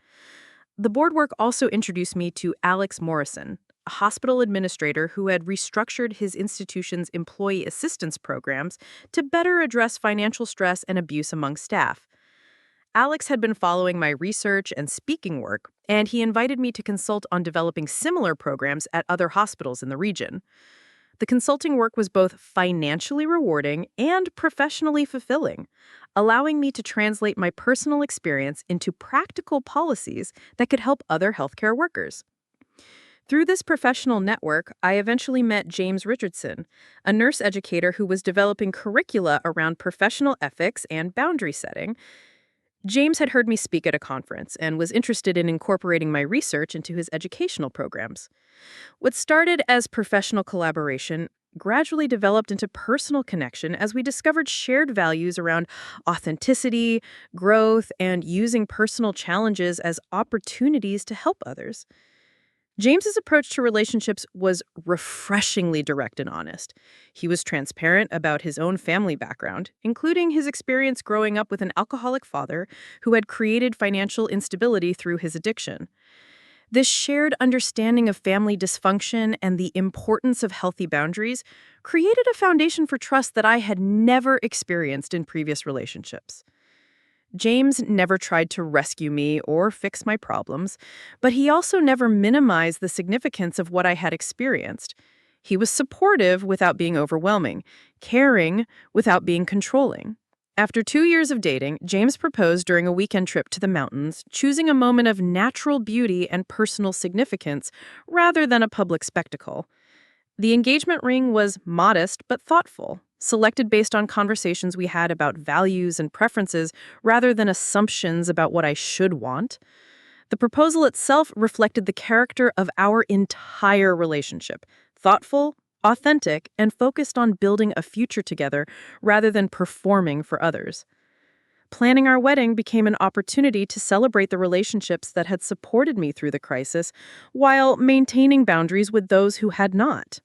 The board work also introduced me to Alex Morrison, a hospital administrator who had restructured his institution's employee assistance programs to better address financial stress and abuse among staff. Alex had been following my research and speaking work, and he invited me to consult on developing similar programs at other hospitals in the region. The consulting work was both financially rewarding and professionally fulfilling, allowing me to translate my personal experience into practical policies that could help other healthcare workers. Through this professional network, I eventually met James Richardson, a nurse educator who was developing curricula around professional ethics and boundary setting. James had heard me speak at a conference and was interested in incorporating my research into his educational programs. What started as professional collaboration gradually developed into personal connection as we discovered shared values around authenticity, growth, and using personal challenges as opportunities to help others. James's approach to relationships was refreshingly direct and honest. He was transparent about his own family background, including his experience growing up with an alcoholic father who had created financial instability through his addiction. This shared understanding of family dysfunction and the importance of healthy boundaries created a foundation for trust that I had never experienced in previous relationships. James never tried to rescue me or fix my problems, but he also never minimized the significance of what I had experienced. He was supportive without being overwhelming, caring without being controlling. After 2 years of dating, James proposed during a weekend trip to the mountains, choosing a moment of natural beauty and personal significance rather than a public spectacle. The engagement ring was modest but thoughtful, selected based on conversations we had about values and preferences rather than assumptions about what I should want. The proposal itself reflected the character of our entire relationship: thoughtful, authentic, and focused on building a future together rather than performing for others. Planning our wedding became an opportunity to celebrate the relationships that had supported me through the crisis while maintaining boundaries with those who had not.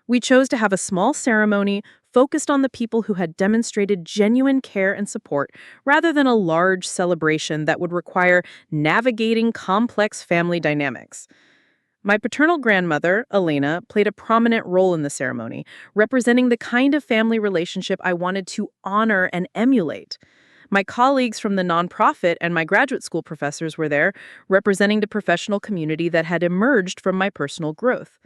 We chose to have a small ceremony focused on the people who had demonstrated genuine care and support rather than a large celebration that would require navigating complex family dynamics. My paternal grandmother, Elena, played a prominent role in the ceremony, representing the kind of family relationship I wanted to honor and emulate. My colleagues from the nonprofit and my graduate school professors were there, representing the professional community that had emerged from my personal growth.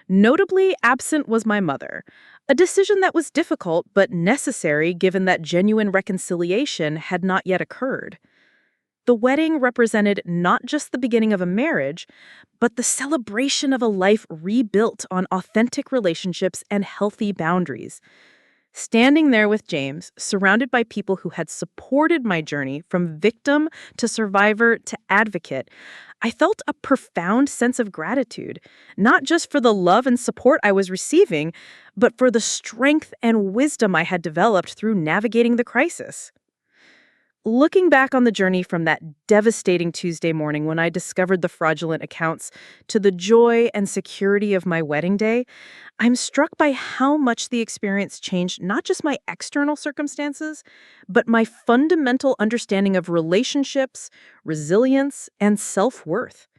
Notably absent was my mother, a decision that was difficult but necessary given that genuine reconciliation had not yet occurred. The wedding represented not just the beginning of a marriage, but the celebration of a life rebuilt on authentic relationships and healthy boundaries. Standing there with James, surrounded by people who had supported my journey from victim to survivor to advocate, I felt a profound sense of gratitude, not just for the love and support I was receiving, but for the strength and wisdom I had developed through navigating the crisis. Looking back on the journey from that devastating Tuesday morning when I discovered the fraudulent accounts to the joy and security of my wedding day, I'm struck by how much the experience changed not just my external circumstances, but my fundamental understanding of relationships, resilience, and self-worth.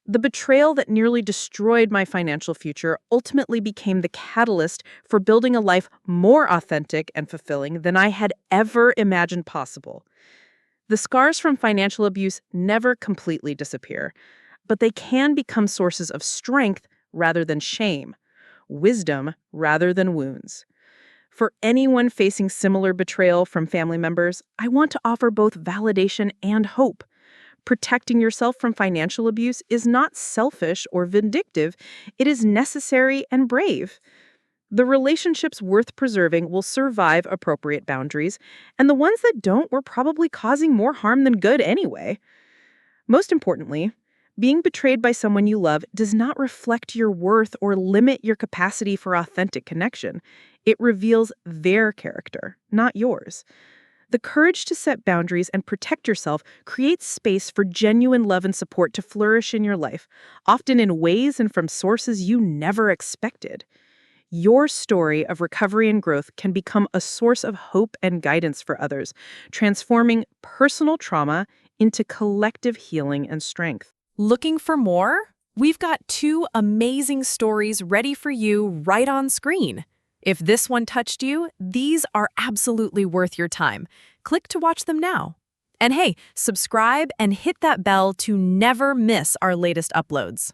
The betrayal that nearly destroyed my financial future ultimately became the catalyst for building a life more authentic and fulfilling than I had ever imagined possible. The scars from financial abuse never completely disappear, but they can become sources of strength rather than shame, wisdom rather than wounds. For anyone facing similar betrayal from family members, I want to offer both validation and hope. Protecting yourself from financial abuse is not selfish or vindictive, it is necessary and brave. The relationships worth preserving will survive appropriate boundaries, and the ones that don't were probably causing more harm than good anyway. Most importantly, being betrayed by someone you love does not reflect your worth or limit your capacity for authentic connection. It reveals their character, not yours. The courage to set boundaries and protect yourself creates space for genuine love and support to flourish in your life, often in ways and from sources you never expected. Your story of recovery and growth can become a source of hope and guidance for others, transforming personal trauma into collective healing and strength. Looking for more? We've got 2 amazing stories ready for you right on screen. If this one touched you, these are absolutely worth your time. Click to watch them now. And hey, subscribe and hit that bell to never miss our latest uploads.